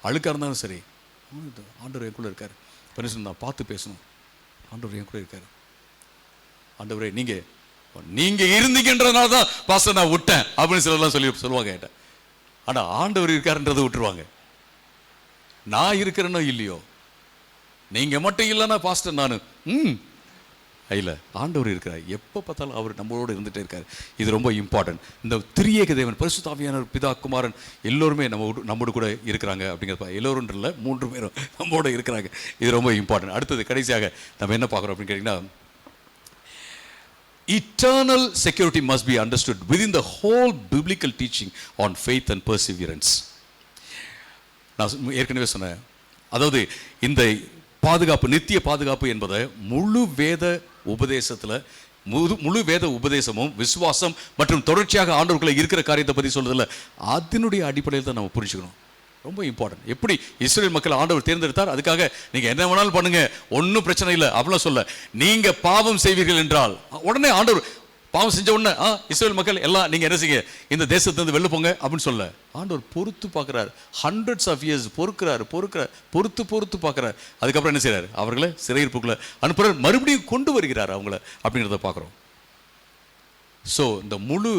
[SPEAKER 1] அழுக்காக இருந்தாலும் சரி, ஆண்டவர் என் கூட இருக்கார். பெருசு நான் பார்த்து பேசணும், ஆண்டவர் என் கூட இருக்கார். ஆண்டவரே நீங்க இருந்தீங்கன்றதுனால தான் பாஸ்டர் நான் விட்டேன் அப்படின்னு சிலர்லாம் சொல்லுவாங்க என்கிட்ட. ஆனா ஆண்டவர் இருக்காருன்றதை விட்டுருவாங்க. நான் இருக்கிறேனோ இல்லையோ, நீங்க மட்டும் இல்லைன்னா பாஸ்டர் நானு இல்ல, ஆண்டவர் இருக்கிறார். எப்போ பார்த்தாலும் அவர் நம்மளோட இருந்துகிட்டே இருக்கார். இது ரொம்ப இம்பார்ட்டன்ட். இந்த திரியேக தேவன், பரிசுத்த ஆவியானவர், பிதா, குமாரன் எல்லோருமே நம்மோடு கூட இருக்கிறாங்க அப்படிங்கிறப்ப, எல்லோரும் இல்லை, மூன்று பேரும் நம்மோட இருக்கிறாங்க. இது ரொம்ப இம்பார்ட்டன்ட். அடுத்தது கடைசியாக நம்ம என்ன பார்க்குறோம் அப்படின்னு கேட்டிங்கன்னா, eternal security must be understood within the whole biblical teaching on faith and perseverance. நான் ஏற்கனவே சொன்னேன், அதாவது இந்த பாதுகாப்பு, நித்திய பாதுகாப்பு என்பதை முழு வேத உபதேசத்துல முழு வேத உபதேசமும் விசுவாசம் மற்றும் தொடர்ச்சியாக ஆண்டவர்களை இருக்கிற காரியத்தை பற்றி சொல்றதில்ல, அதனுடைய அடிப்படையில் தான் நம்ம புரிஞ்சுக்கணும். ரொம்ப இம்பார்ட்டன்ட். எப்படி இஸ்ரேல் மக்கள் ஆண்டவர் தேர்ந்தெடுத்தார், அதுக்காக நீங்க என்ன வேணாலும் பண்ணுங்க, ஒன்றும் பிரச்சனை இல்லை அப்படிலாம் சொல்ல. நீங்க பாவம் செய்வீர்கள் என்றால் உடனே ஆண்டவர் பாவம் செஞ்ச உடனே இஸ்ரேல் மக்கள் எல்லாம் நீங்க என்ன செய்ய, இந்த தேசத்திலிருந்து வெளில போங்க அப்படின்னு சொல்ல. ஆண்டவர் பொறுத்து பார்க்கிறார், ஹண்ட்ரட்ஸ் ஆஃப் இயர்ஸ் பொறுக்கிறார், பொறுத்து பார்க்கிறார். அதுக்கப்புறம் என்ன செய்யறாரு, அவர்களை சிறையிருப்புக்குள்ள அனுப்புறார், மறுபடியும் கொண்டு வருகிறார் அவங்கள அப்படிங்கிறத பார்க்குறோம். ஸோ இந்த முழு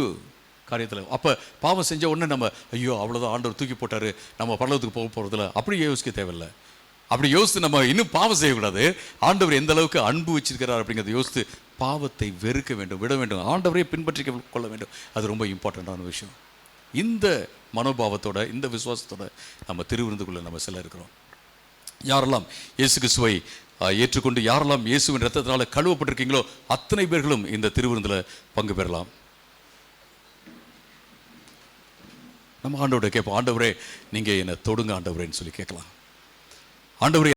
[SPEAKER 1] காரியத்தில் அப்போ பாவம் செஞ்ச உடனே நம்ம ஐயோ அவ்வளோதான் ஆண்டவர் தூக்கி போட்டாரு, நம்ம பரலோகத்துக்கு போக போகிறதில்ல அப்படி யோசிக்க தேவையில்லை. அப்படி யோசித்து நம்ம இன்னும் பாவம் செய்யக்கூடாது. ஆண்டவர் எந்த அளவுக்கு அன்பு வச்சிருக்கிறார் அப்படிங்கிறத யோசித்து பாவத்தை வெறுக்க வேண்டும், விட வேண்டும், ஆண்டவரையே பின்பற்றி கொள்ள வேண்டும். அது ரொம்ப இம்பார்ட்டண்ட்டான விஷயம். இந்த மனோபாவத்தோட, இந்த விசுவாசத்தோட நம்ம திருவிருந்துக்குள்ளே நம்ம செல்ல இருக்கிறோம். யாரெல்லாம் இயேசு கிறிஸ்துவை ஏற்றுக்கொண்டு யாரெல்லாம் இயேசுவின் ரத்தத்தினால கழுவப்பட்டிருக்கீங்களோ அத்தனை பேர்களும் இந்த திருவிருந்தில் பங்கு பெறலாம். நம்ம ஆண்டவரை கேட்போம், ஆண்டவரே நீங்கள் என்னை தொடுங்க ஆண்டவரேன்னு சொல்லி கேட்கலாம். ஆண்டவரே